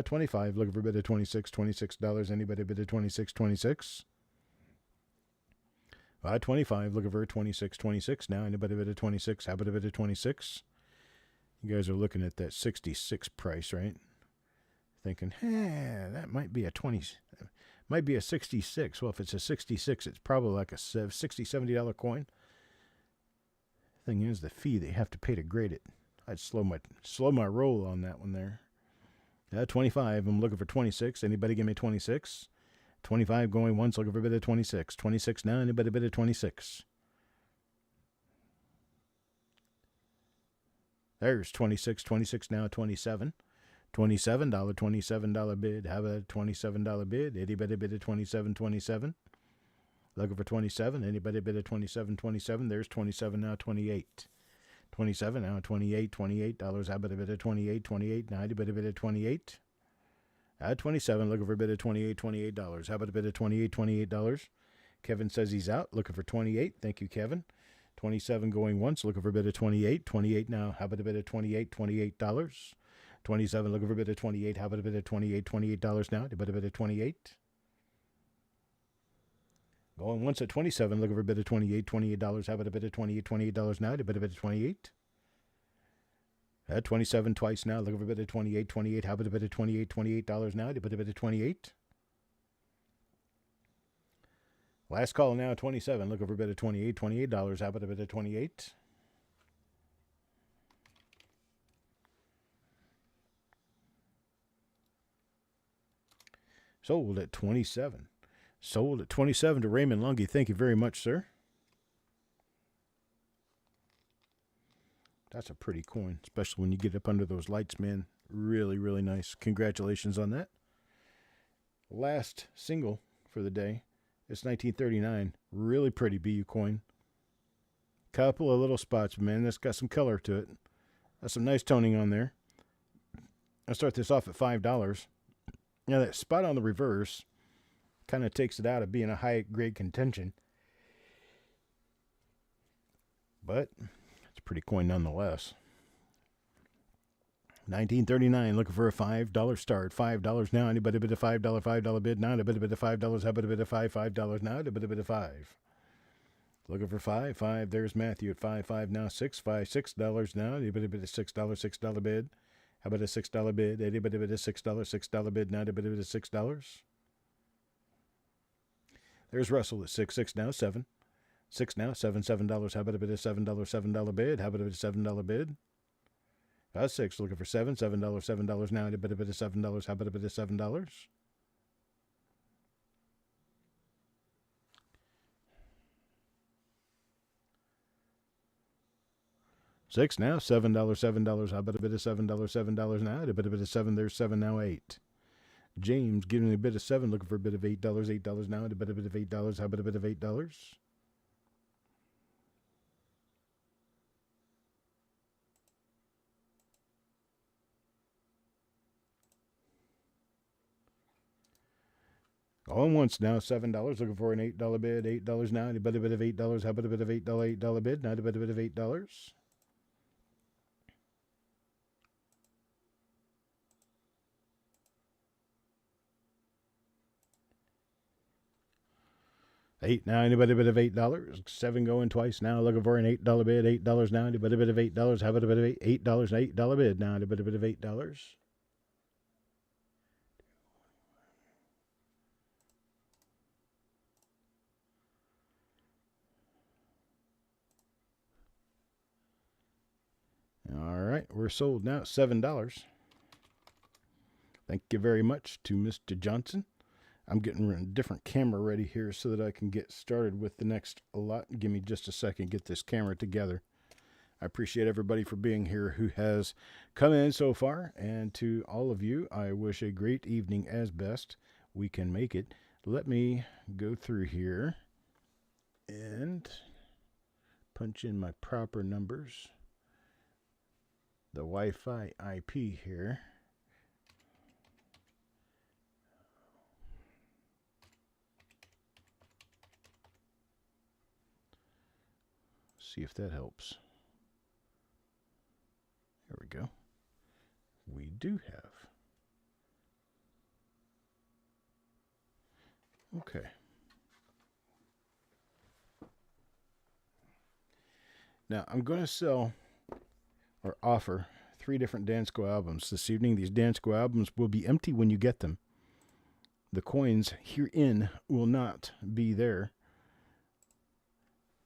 25, looking for a bit of 26, $26, anybody bit of 26, 26? 25, looking for 26, 26 now. Anybody bit of 26? How about a bit of 26? You guys are looking at that 66 price, right? Thinking, that might be a 20, might be a 66. Well, if it's a 66, it's probably like a $60, $70 coin. Thing is, the fee they have to pay to grade it. I'd slow my roll on that one there. 25, I'm looking for 26. Anybody give me 26? 25 going once, looking for a bit of 26. 26 now, anybody bit of 26? There's 26, 26 now, 27. $27 bid. How about a $27 bid? Anybody bid of 27, 27? Looking for 27. Anybody bid of 27, 27? There's 27 now, 28. 27 now, 28, $28. How about a bit of 28, 28? Now, anybody bid of 28? 27, looking for a bit of $28. How about a bit of $28? Kevin says he's out, looking for 28. Thank you, Kevin. 27 going once, looking for a bit of 28. 28 now, how about a bit of $28? 27, looking for a bit of 28. How about a bit of $28 now? A bit of 28. Going once at 27, looking for a bit of $28. How about a bit of $28 now? A bit of 28. 27 twice now, looking for a bit of 28. How about a bit of $28 now? A bit of 28. Last call now, 27, looking for a bit of $28. How about a bit of 28? Sold at 27. Sold at 27 to Raymond Lungy. Thank you very much, sir. That's a pretty coin, especially when you get up under those lights, man. Really, really nice. Congratulations on that. Last single for the day. It's 1939. Really pretty BU coin. Couple of little spots, man. That's got some color to it. That's some nice toning on there. I'll start this off at $5. Now, that spot on the reverse kind of takes it out of being a high-grade contention. But it's a pretty coin nonetheless. 1939, looking for a $5 start. $5 now. Anybody bid a $5 bid now? A bit of $5. How about a bit of $5 now? A bit of $5. Looking for $5. There's Matthew at $5 now. $6 now. Anybody bid a $6 bid? How about a $6 bid? Anybody bid a $6 bid now? A bit of $6. There's Russell at 6 now. 7. 6 now. $7. How about a bit of $7 bid? How about a bit of $7 bid? 6, looking for $7 now, and a bit of $7. How about a bit of $7? $6 now, $7. How about a bit of $7 now, and a bit of 7. There's 7 now, 8. James giving me a bit of 7, looking for a bit of $8 now, and a bit of $8. How about a bit of $8? Going once now, $7. Looking for an $8 bid. $8 now. Anybody bid of $8? How about a bit of $8 bid? Not a bit of $8. $8 now. Anybody bid of $8? 7 going twice now. Looking for an $8 bid. $8 now. Anybody bid of $8? How about a bit of $8? $8 bid now. Anybody bid of $8? All right, we're sold now at $7. Thank you very much to Mr. Johnson. I'm getting a different camera ready here so that I can get started with the next lot. Give me just a second, get this camera together. I appreciate everybody for being here who has come in so far, and to all of you, I wish a great evening as best we can make it. Let me go through here and punch in my proper numbers. The Wi-Fi IP here. See if that helps. There we go. We do have. Okay. Now I'm going to sell or offer 3 different Dansko albums this evening. These Dansko albums will be empty when you get them. The coins herein will not be there.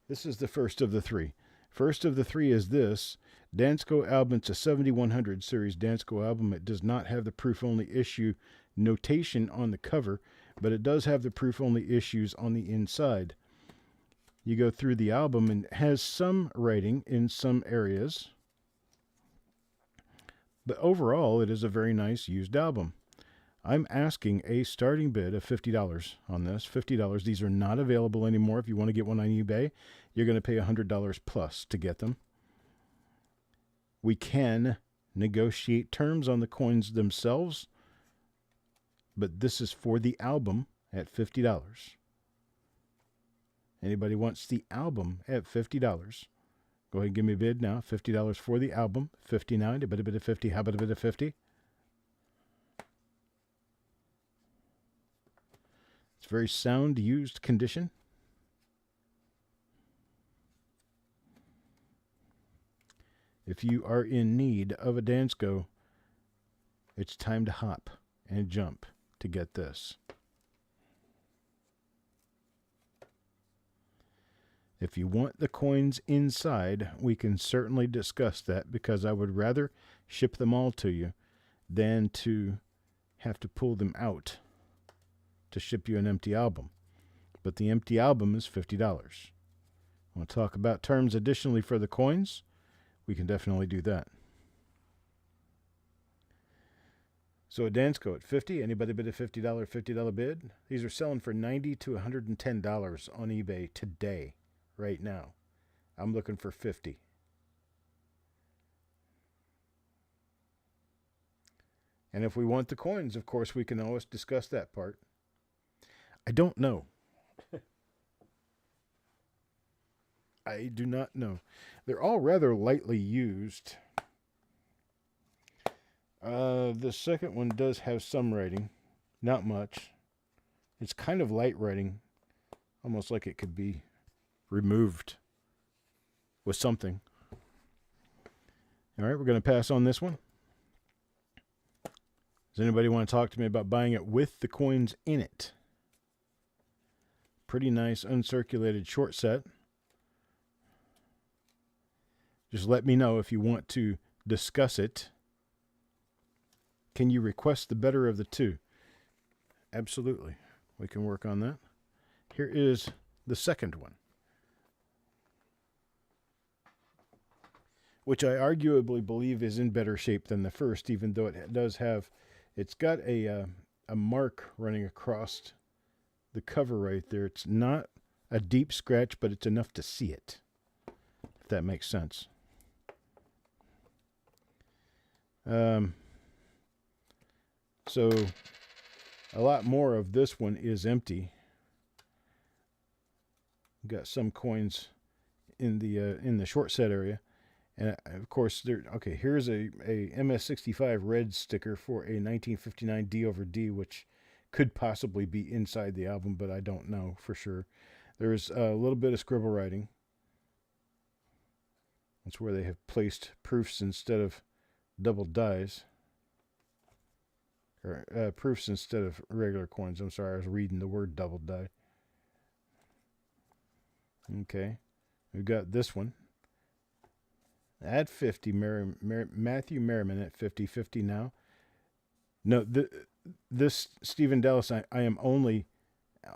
This is the first of the 3. First of the 3 is this Dansko album. It's a 7100 series Dansko album. It does not have the proof-only issue notation on the cover, but it does have the proof-only issues on the inside. You go through the album and it has some writing in some areas, but overall it is a very nice used album. I'm asking a starting bid of $50 on this. $50. These are not available anymore. If you want to get one on eBay, you're going to pay $100 plus to get them. We can negotiate terms on the coins themselves, but this is for the album at $50. Anybody wants the album at $50? Go ahead and give me a bid now. $50 for the album. $50 now. A bit of 50. How about a bit of 50? It's very sound, used condition. If you are in need of a Dansko, it's time to hop and jump to get this. If you want the coins inside, we can certainly discuss that, because I would rather ship them all to you than to have to pull them out to ship you an empty album. But the empty album is $50. I want to talk about terms additionally for the coins? We can definitely do that. So a Dansko at $50. Anybody bid a $50 bid? These are selling for $90 to $110 on eBay today, right now. I'm looking for $50. And if we want the coins, of course, we can always discuss that part. I don't know. I do not know. They're all rather lightly used. The second one does have some writing. Not much. It's kind of light writing. Almost like it could be removed with something. All right, we're going to pass on this one. Does anybody want to talk to me about buying it with the coins in it? Pretty nice uncirculated short set. Just let me know if you want to discuss it. Can you request the better of the two? Absolutely. We can work on that. Here is the second one, which I arguably believe is in better shape than the first, even though it does have, it's got a mark running across the cover right there. It's not a deep scratch, but it's enough to see it, if that makes sense. So A lot more of this one is empty. Got some coins in the short set area. And of course, okay, here's a MS65 red sticker for a 1959 D over D, which could possibly be inside the album, but I don't know for sure. There's a little bit of scribble writing. That's where they have placed proofs instead of double dies. Or proofs instead of regular coins. I'm sorry, I was reading the word double die. Okay, we've got this one. At 50, Matthew Merriman at 50 now. No, this Stephen Dallas, I am only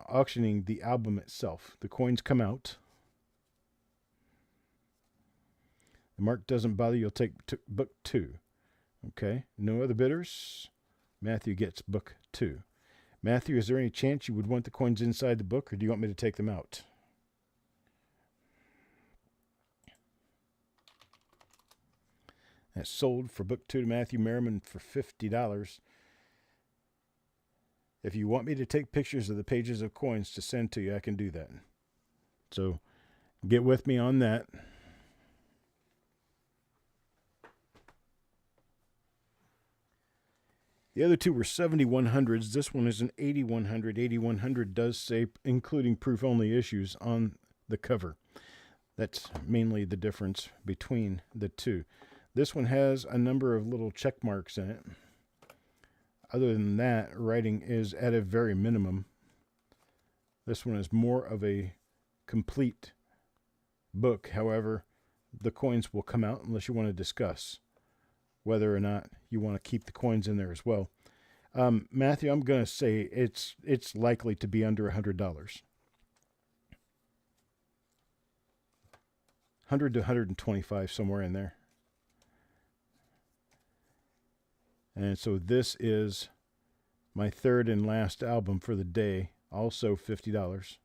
auctioning the album itself. The coins come out. The mark doesn't bother. You'll take book 2. Okay, no other bidders. Matthew gets book 2. Matthew, is there any chance you would want the coins inside the book, or do you want me to take them out? That's sold for book 2 to Matthew Merriman for $50. If you want me to take pictures of the pages of coins to send to you, I can do that. So get with me on that. The other two were 7100s. This one is an 8100. 8100 does say including proof-only issues on the cover. That's mainly the difference between the two. This one has a number of little check marks in it. Other than that, writing is at a very minimum. This one is more of a complete book. However, the coins will come out unless you want to discuss whether or not you want to keep the coins in there as well. Matthew, I'm going to say it's likely to be under $100. 100 to 125, somewhere in there. And so this is my third and last album for the day, also $50.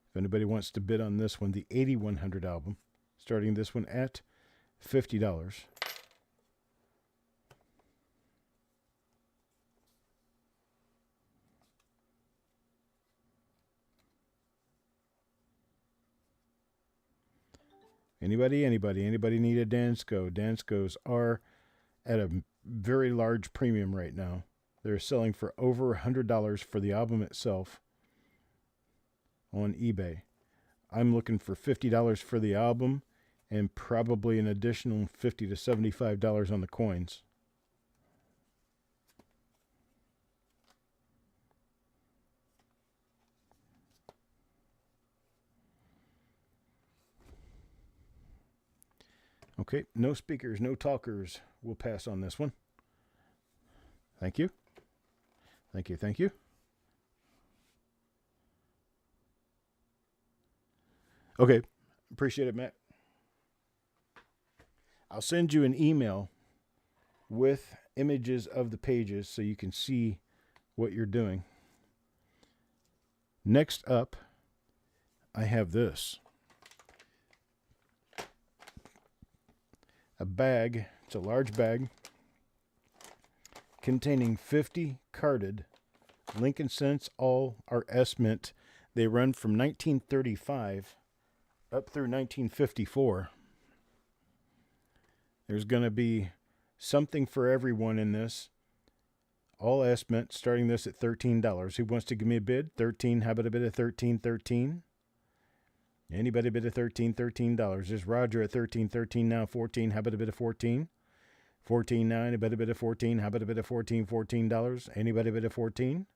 If anybody wants to bid on this one, the 8100 album, starting this one at $50. Anybody need a Dansko? Danskos are at a very large premium right now. They're selling for over $100 for the album itself on eBay. I'm looking for $50 for the album and probably an additional $50 to $75 on the coins. Okay, no speakers, no talkers. We'll pass on this one. Thank you. Thank you, thank you. Okay, appreciate it, Matt. I'll send you an email with images of the pages so you can see what you're doing. Next up, I have this. A bag. It's a large bag containing 50 carded Lincoln Cents All are S Mint. They run from 1935 up through 1954. There's going to be something for everyone in this. All S Mint, starting this at $13. Who wants to give me a bid? 13. How about a bid of 13? 13. Anybody bid of $13? There's Roger at 13 now. 14. How about a bid of 14? 14 now. Anybody bid of 14? How about a bid of 14? $14. Anybody bid of 14?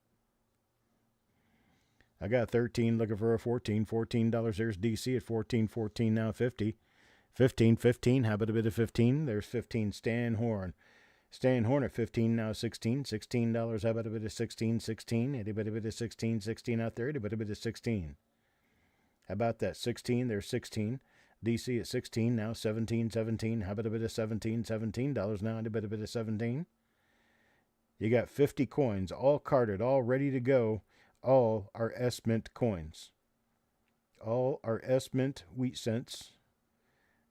I got 13 looking for a 14. $14. There's DC at 14 now. 50. 15. How about a bid of 15? There's 15. Stan Horn at 15 now. 16. $16. How about a bid of 16? 16. Anybody bid of 16? 16 out there. Anybody bid of 16? How about that? 16. There's 16. DC at 16 now. 17. How about a bit of 17? $17 now. Anybody bid of 17? You got 50 coins, all carded, all ready to go. All are S Mint coins. All are S Mint wheat cents.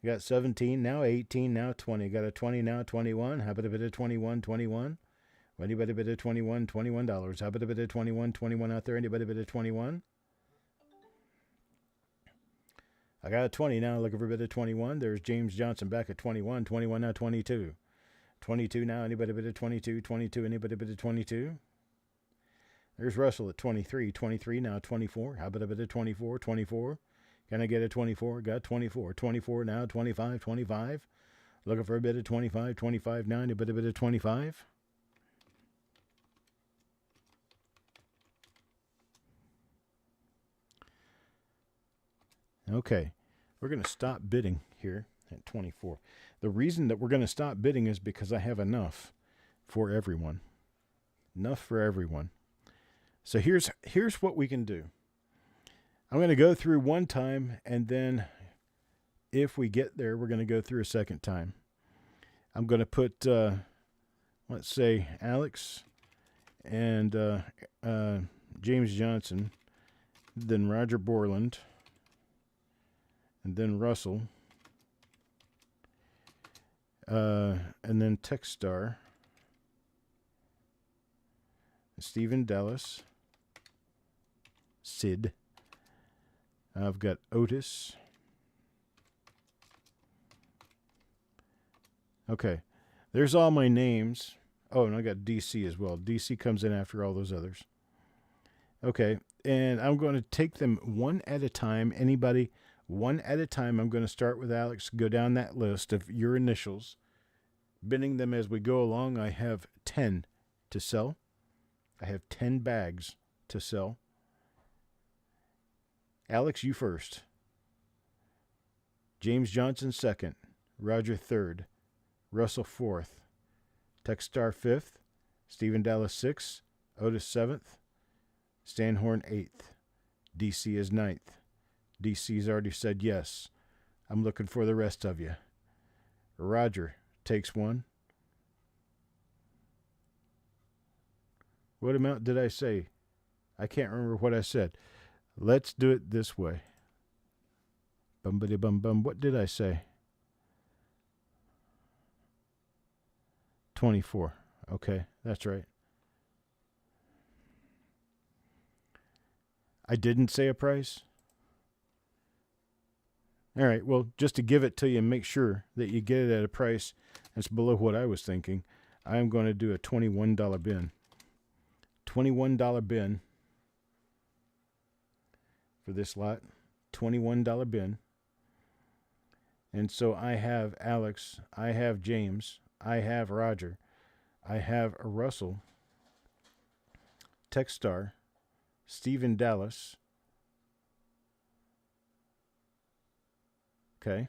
You got 17, now 18, now 20. Got a 20, now 21. How about a bit of 21, 21? Anybody bit of 21, $21. How about a bit of 21, 21 out there? Anybody bit of 21? I got a 20 now, looking for a bit of 21. There's James Johnson back at 21. 21 now, 22. 22 now, anybody bit of 22? 22, anybody bit of 22? There's Russell at 23. 23 now, 24. How about a bit of 24? 24. Can I get a 24? Got 24. 24 now, 25. 25. Looking for a bit of 25. 25 now, anybody bit of 25? Okay, we're going to stop bidding here at 24. The reason that we're going to stop bidding is because I have enough for everyone. Enough for everyone. So here's what we can do. I'm going to go through one time, and then if we get there, we're going to go through a second time. I'm going to put, let's say, Alex and James Johnson, then Roger Borland, and then Russell, and then Techstar, Stephen Dallas, Sid. I've got Otis. Okay, there's all my names. Oh, and I got DC as well. DC comes in after all those others. Okay, and I'm going to take them one at a time. Anybody, one at a time. I'm going to start with Alex, go down that list of your initials, bidding them as we go along. I have 10 to sell. I have 10 bags to sell. Alex, you first. James Johnson second. Roger third. Russell fourth. Techstar fifth. Stephen Dallas sixth. Otis seventh. Stanhorn eighth. DC is ninth. DC's already said yes. I'm looking for the rest of you. Roger takes one. What amount did I say? I can't remember what I said. Let's do it this way. Bum-bitty-bum-bum. What did I say? 24. Okay, that's right. I didn't say a price? All right, well, just to give it to you and make sure that you get it at a price that's below what I was thinking, I'm going to do a $21 bin. $21 bin for this lot. $21 bin. And so I have Alex, I have James, I have Roger, I have Russell, Techstar, Stephen Dallas. Okay.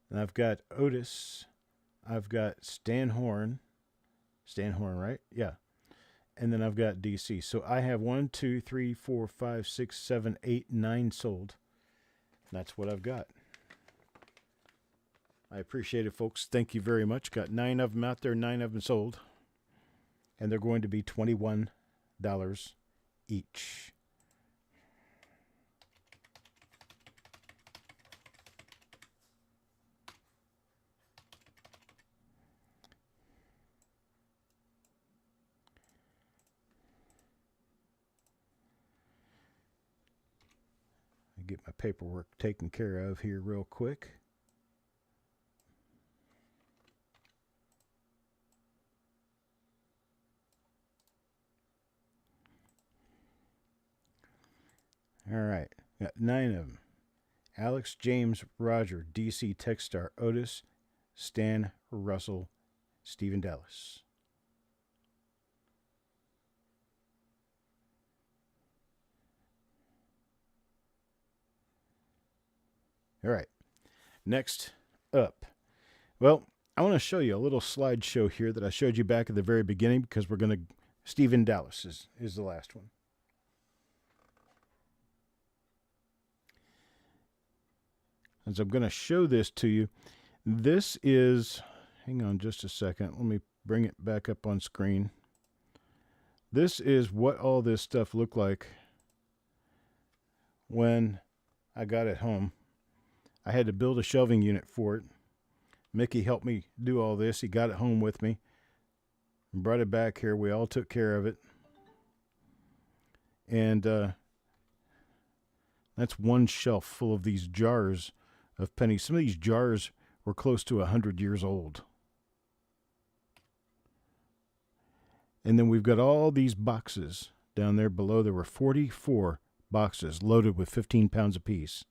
And I've got Otis. I've got Stanhorn. Stanhorn, right? Yeah. And then I've got DC. So I have 1, 2, 3, 4, 5, 6, 7, 8, 9 sold. That's what I've got. I appreciate it, folks. Thank you very much. Got 9 of them out there, 9 of them sold. And they're going to be $21 each. Get my paperwork taken care of here real quick. All right, got 9 of them. Alex, James, Roger, DC, Techstar, Otis, Stan, Russell, Stephen Dallas. All right, next up. Well, I want to show you a little slideshow here that I showed you back at the very beginning because we're going to, Stephen Dallas is the last one. As I'm going to show this to you, this is, hang on just a second, let me bring it back up on screen. This is what all this stuff looked like when I got it home. I had to build a shelving unit for it. Mickey helped me do all this. He got it home with me and brought it back here. We all took care of it. And that's one shelf full of these jars of pennies. Some of these jars were close to 100 years old. And then we've got all these boxes down there below. There were 44 boxes loaded with 15 pounds apiece.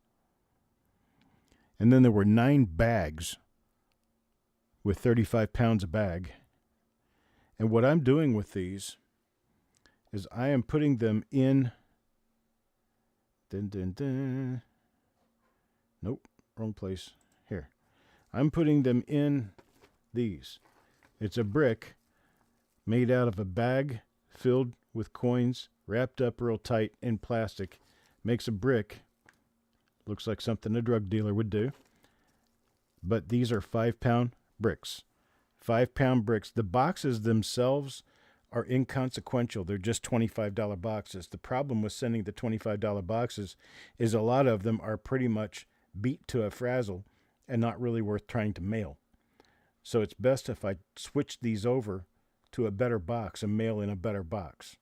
And then there were 9 bags with 35 pounds a bag. And what I'm doing with these is I am putting them in... Nope, wrong place. Here. I'm putting them in these. It's a brick made out of a bag filled with coins, wrapped up real tight in plastic. Makes a brick. Looks like something a drug dealer would do. But these are 5-pound bricks. 5-pound bricks. The boxes themselves are inconsequential. They're just $25 boxes. The problem with sending the $25 boxes is a lot of them are pretty much beat to a frazzle and not really worth trying to mail. So it's best if I switch these over to a better box and mail in a better box.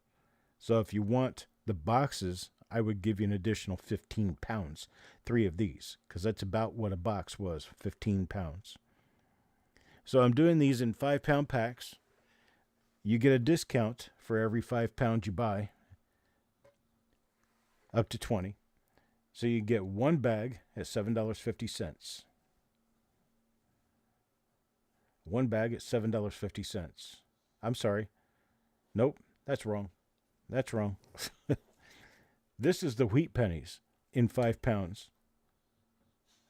So if you want the boxes, I would give you an additional 15 pounds, 3 of these, because that's about what a box was, 15 pounds. So I'm doing these in 5-pound packs. You get a discount for every 5 pounds you buy, up to 20. So you get one bag at $7.50. One bag at $7.50. I'm sorry. Nope, that's wrong. That's wrong. This is the wheat pennies in 5 pounds.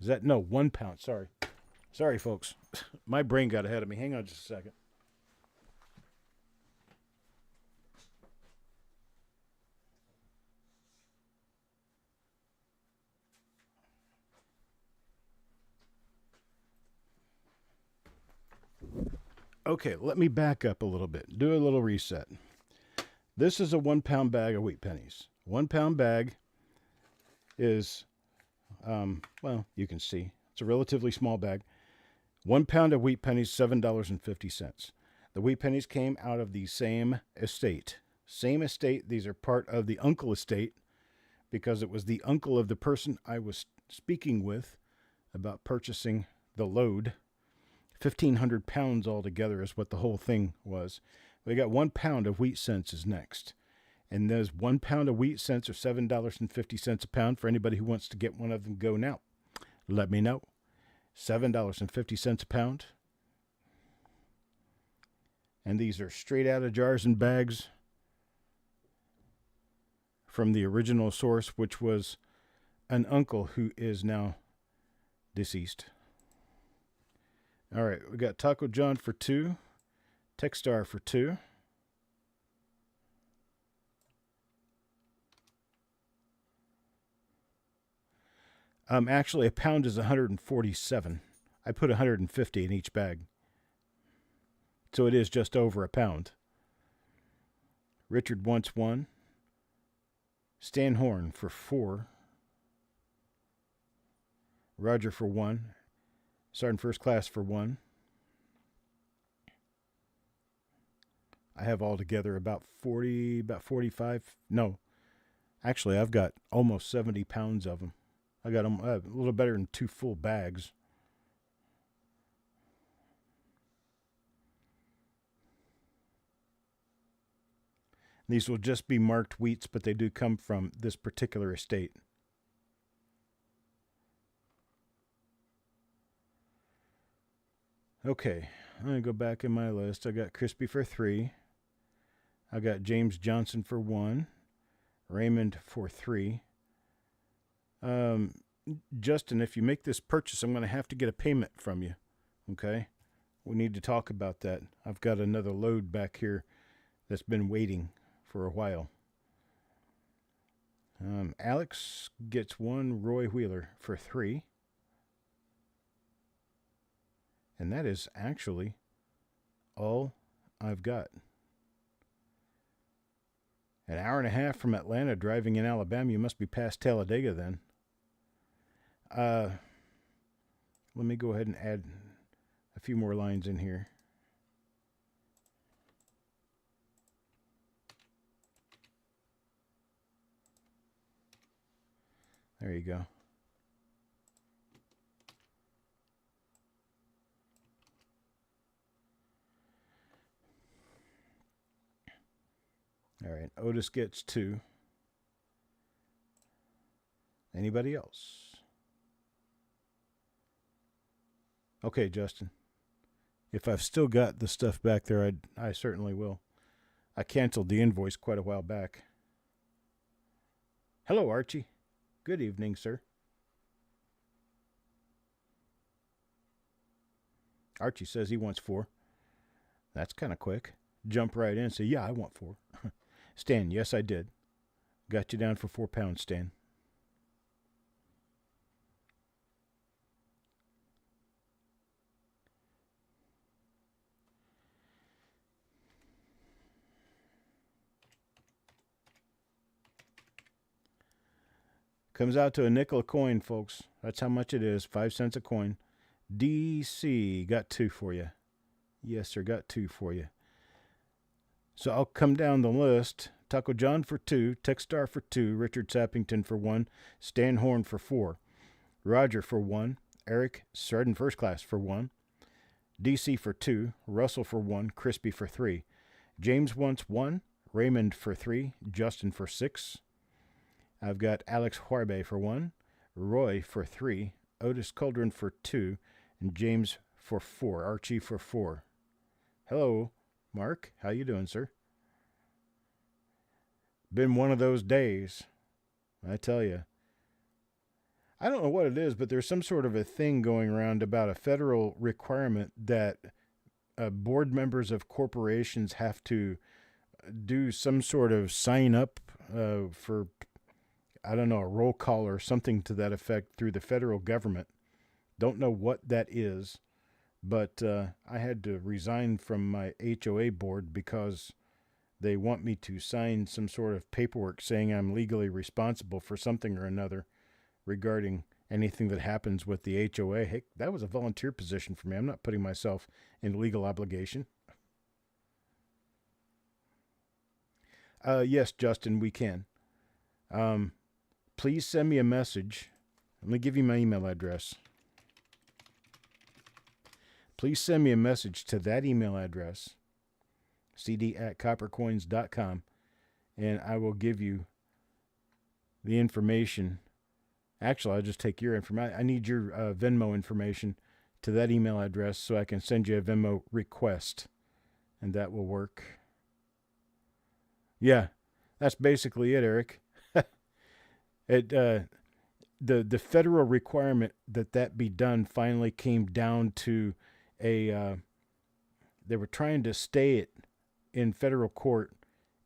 Is that? No, 1 pound. Sorry. Sorry, folks. My brain got ahead of me. Hang on just a second. Okay, let me back up a little bit. Do a little reset. This is a 1 pound bag of wheat pennies. 1 pound bag is, well, you can see. It's a relatively small bag. 1 pound of wheat pennies, $7.50. The wheat pennies came out of the same estate. Same estate. These are part of the uncle estate because it was the uncle of the person I was speaking with about purchasing the load. 1,500 pounds altogether is what the whole thing was. We got 1 pound of wheat cents is next. And those 1 pound of wheat cents are $7.50 a pound. For anybody who wants to get one of them, go now. Let me know. $7.50 a pound. And these are straight out of jars and bags from the original source, which was an uncle who is now deceased. All right, we got Taco John for 2, Techstar for 2. Actually, a pound is 147. I put 150 in each bag. So it is just over a pound. Richard wants 1. Stan Horn for 4. Roger for 1. Sergeant First Class for 1. I have altogether about 45. No, actually, I've got almost 70 pounds of them. I got them a little better than 2 full bags. These will just be marked wheats, but they do come from this particular estate. Okay, I'm going to go back in my list. I got Crispy for 3. I got James Johnson for 1. Raymond for 3. Justin, if you make this purchase, I'm going to have to get a payment from you. Okay? We need to talk about that. I've got another load back here that's been waiting for a while. Alex gets 1. Roy Wheeler for 3. And that is actually all I've got. An hour and a half from Atlanta driving in Alabama. You must be past Talladega then. Let me go ahead and add a few more lines in here. There you go. All right, Otis gets 2. Anybody else? Okay, Justin. If I've still got the stuff back there, I certainly will. I canceled the invoice quite a while back. Hello, Archie. Good evening, sir. Archie says he wants 4. That's kind of quick. Jump right in and say, yeah, I want 4. Stan, yes, I did. Got you down for £4, Stan. Comes out to a nickel a coin, folks. That's how much it is. 5 cents a coin. DC, got 2 for you. Yes, sir, got 2 for you. So I'll come down the list. Taco John for 2, Techstar for 2, Richard Sappington for 1, Stan Horn for 4, Roger for 1, Eric Sardin First Class for 1, DC for 2, Russell for 1, Crispy for 3, James wants 1, Raymond for 3, Justin for 6. I've got Alex Huarbe for 1, Roy for 3, Otis Cauldron for 2, and James for 4, Archie for 4. Hello, Mark. How you doing, sir? Been one of those days, I tell you. I don't know what it is, but there's some sort of a thing going around about a federal requirement that board members of corporations have to do some sort of sign up for, I don't know, a roll call or something to that effect through the federal government. Don't know what that is, but I had to resign from my HOA board because they want me to sign some sort of paperwork saying I'm legally responsible for something or another regarding anything that happens with the HOA. Hey, that was a volunteer position for me. I'm not putting myself in legal obligation. Yes, Justin, we can. Please send me a message. Let me give you my email address. Please send me a message to that email address, cd@coppercoins.com, and I will give you the information. Actually, I'll just take your information. I need your Venmo information to that email address so I can send you a Venmo request, and that will work. Yeah, that's basically it, Eric. The federal requirement that be done finally came down to they were trying to stay it in federal court,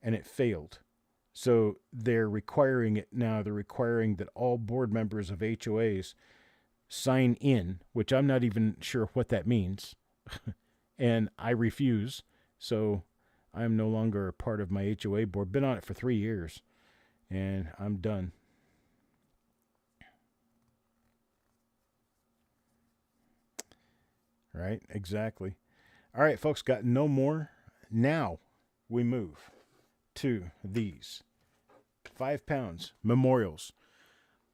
and it failed. So they're requiring it now. They're requiring that all board members of HOAs sign in, which I'm not even sure what that means. And I refuse. So I'm no longer a part of my HOA board. Been on it for 3 years, and I'm done. Right, exactly. All right, folks, got no more. Now we move to these 5 pounds memorials.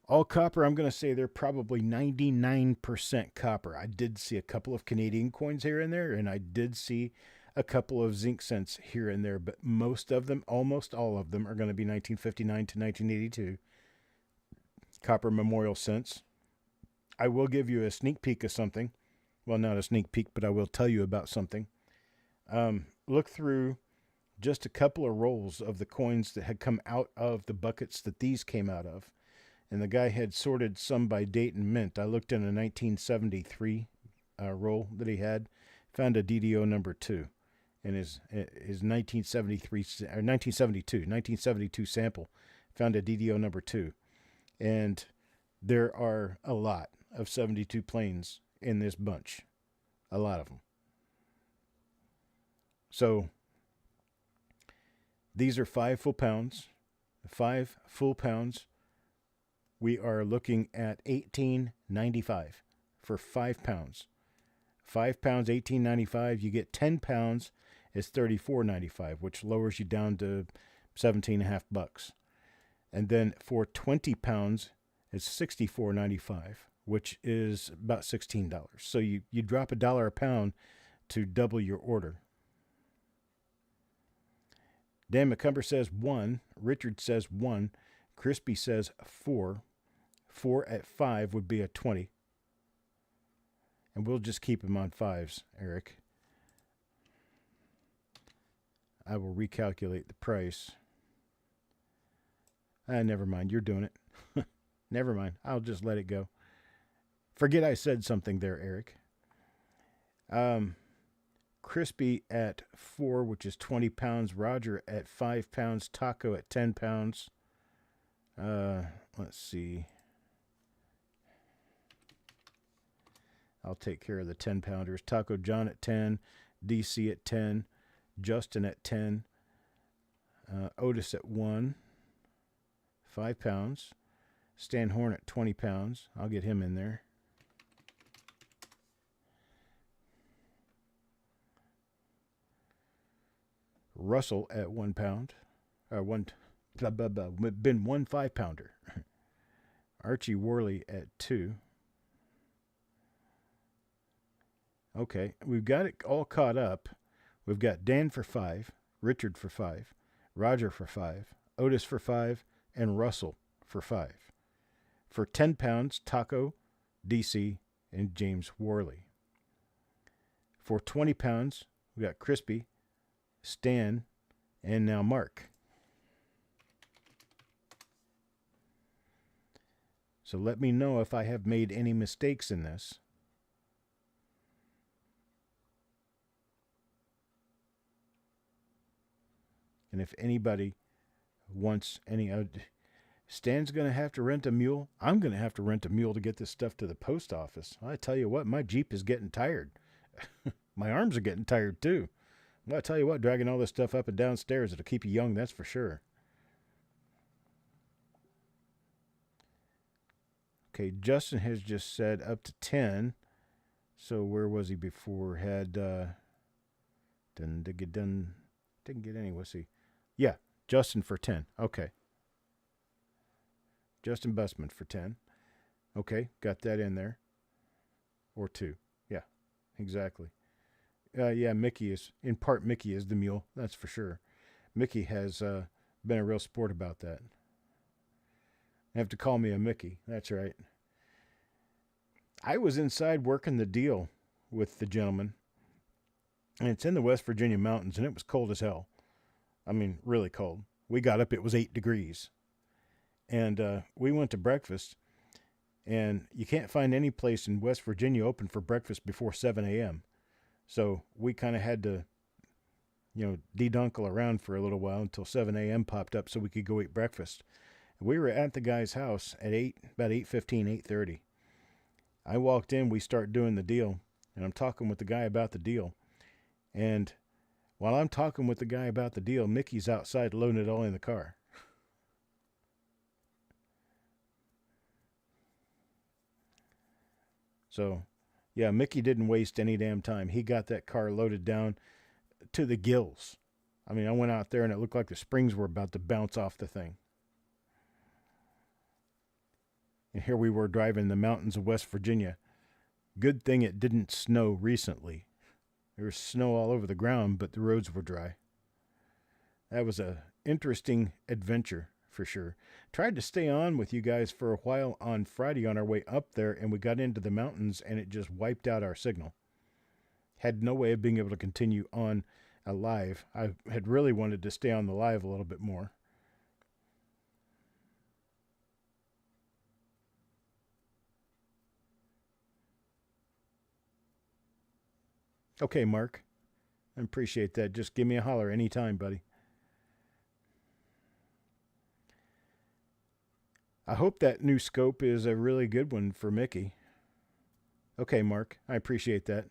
All copper. I'm going to say they're probably 99% copper. I did see a couple of Canadian coins here and there, and I did see a couple of zinc cents here and there, but most of them, almost all of them, are going to be 1959 to 1982 copper memorial cents. I will give you a sneak peek of something. Well, not a sneak peek, but I will tell you about something. Look through just a couple of rolls of the coins that had come out of the buckets that these came out of. And the guy had sorted some by date and mint. I looked in a 1973 roll that he had, found a DDO number 2. And his 1972 sample, found a DDO number 2. And there are a lot of 72 planes in this bunch. A lot of them. So these are 5 full pounds. 5 full pounds. We are looking at $18.95 for 5 pounds. 5 pounds, $18.95. You get 10 pounds, it's $34.95, which lowers you down to $17.50. And then for 20 pounds, it's $64.95, which is about $16. So you drop $1 a pound to double your order. Dan McCumber says 1. Richard says 1. Crispy says 4. 4 at 5 would be a 20. And we'll just keep them on 5s, Eric. I will recalculate the price. Never mind. You're doing it. Never mind. I'll just let it go. Forget I said something there, Eric. Crispy at 4, which is 20 pounds. Roger at 5 pounds. Taco at 10 pounds. Let's see. I'll take care of the 10-pounders. Taco John at 10. DC at 10. Justin at 10. Otis at 1. 5 pounds. Stan Horn at 20 pounds. I'll get him in there. Russell at 1 pound. Been 1 5-pounder. Archie Worley at 2. Okay, we've got it all caught up. We've got Dan for 5, Richard for 5, Roger for 5, Otis for 5, and Russell for 5. For 10 pounds, Taco, DC, and James Worley. For 20 pounds, we got Crispy, Stan, and now Mark. So let me know if I have made any mistakes in this. And if anybody wants any... Stan's going to have to rent a mule. I'm going to have to rent a mule to get this stuff to the post office. I tell you what, my Jeep is getting tired. My arms are getting tired too. Well, I tell you what, dragging all this stuff up and downstairs, it'll keep you young, that's for sure. Okay, Justin has just said up to 10. So where was he before? Didn't get any. What's he? Yeah, Justin for 10. Okay. Justin Bussman for 10. Okay, got that in there. Or 2. Yeah, exactly. Yeah, Mickey is the mule, that's for sure. Mickey has been a real sport about that. You have to call me a Mickey, that's right. I was inside working the deal with the gentleman, and it's in the West Virginia mountains, and it was cold as hell. I mean, really cold. We got up, it was 8 degrees. And we went to breakfast, and you can't find any place in West Virginia open for breakfast before 7 a.m. So we kind of had to, de-dunkle around for a little while until 7 a.m. popped up so we could go eat breakfast. We were at the guy's house at about 8:15, 8:30. I walked in, we start doing the deal, and I'm talking with the guy about the deal. And while I'm talking with the guy about the deal, Mickey's outside loading it all in the car. So, yeah, Mickey didn't waste any damn time. He got that car loaded down to the gills. I mean, I went out there and it looked like the springs were about to bounce off the thing. And here we were driving the mountains of West Virginia. Good thing it didn't snow recently. There was snow all over the ground, but the roads were dry. That was an interesting adventure, for sure. Tried to stay on with you guys for a while on Friday on our way up there, and we got into the mountains, and it just wiped out our signal. Had no way of being able to continue on a live. I had really wanted to stay on the live a little bit more. Okay, Mark. I appreciate that. Just give me a holler anytime, buddy. I hope that new scope is a really good one for Mickey. Okay, Mark. I appreciate that.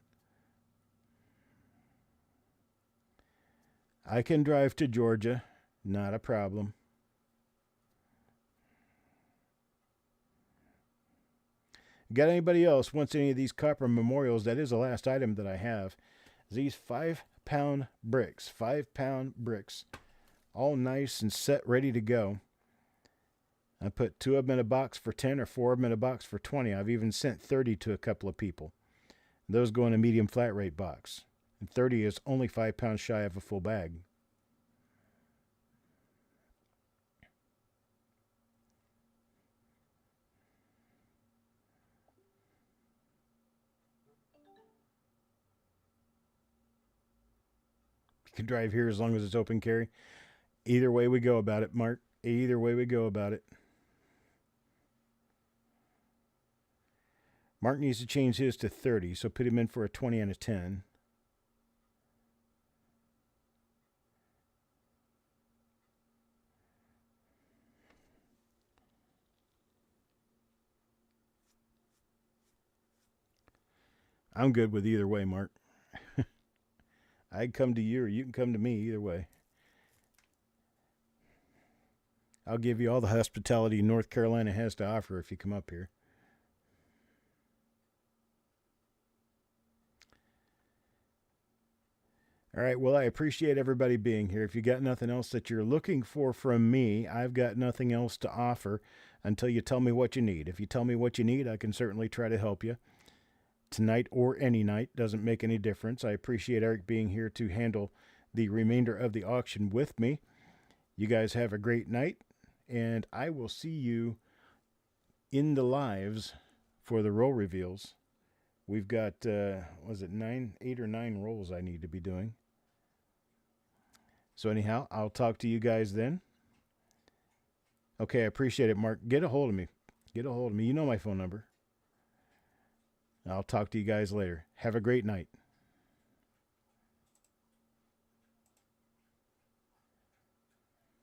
I can drive to Georgia. Not a problem. Got anybody else wants any of these copper memorials? That is the last item that I have. These 5-pound bricks. 5-pound bricks. All nice and set, ready to go. I put 2 of them in a box for 10 or 4 of them in a box for 20. I've even sent 30 to a couple of people. Those go in a medium flat rate box. And 30 is only 5 pounds shy of a full bag. You can drive here as long as it's open carry. Either way we go about it, Mark. Either way we go about it. Mark needs to change his to 30, so put him in for a 20 and a 10. I'm good with either way, Mark. I'd come to you or you can come to me, either way. I'll give you all the hospitality North Carolina has to offer if you come up here. All right, well, I appreciate everybody being here. If you got nothing else that you're looking for from me, I've got nothing else to offer until you tell me what you need. If you tell me what you need, I can certainly try to help you. Tonight or any night, doesn't make any difference. I appreciate Eric being here to handle the remainder of the auction with me. You guys have a great night, and I will see you in the lives for the roll reveals. We've got, was it 8 or 9 rolls I need to be doing. So anyhow, I'll talk to you guys then. Okay, I appreciate it, Mark. Get a hold of me. Get a hold of me. You know my phone number. I'll talk to you guys later. Have a great night.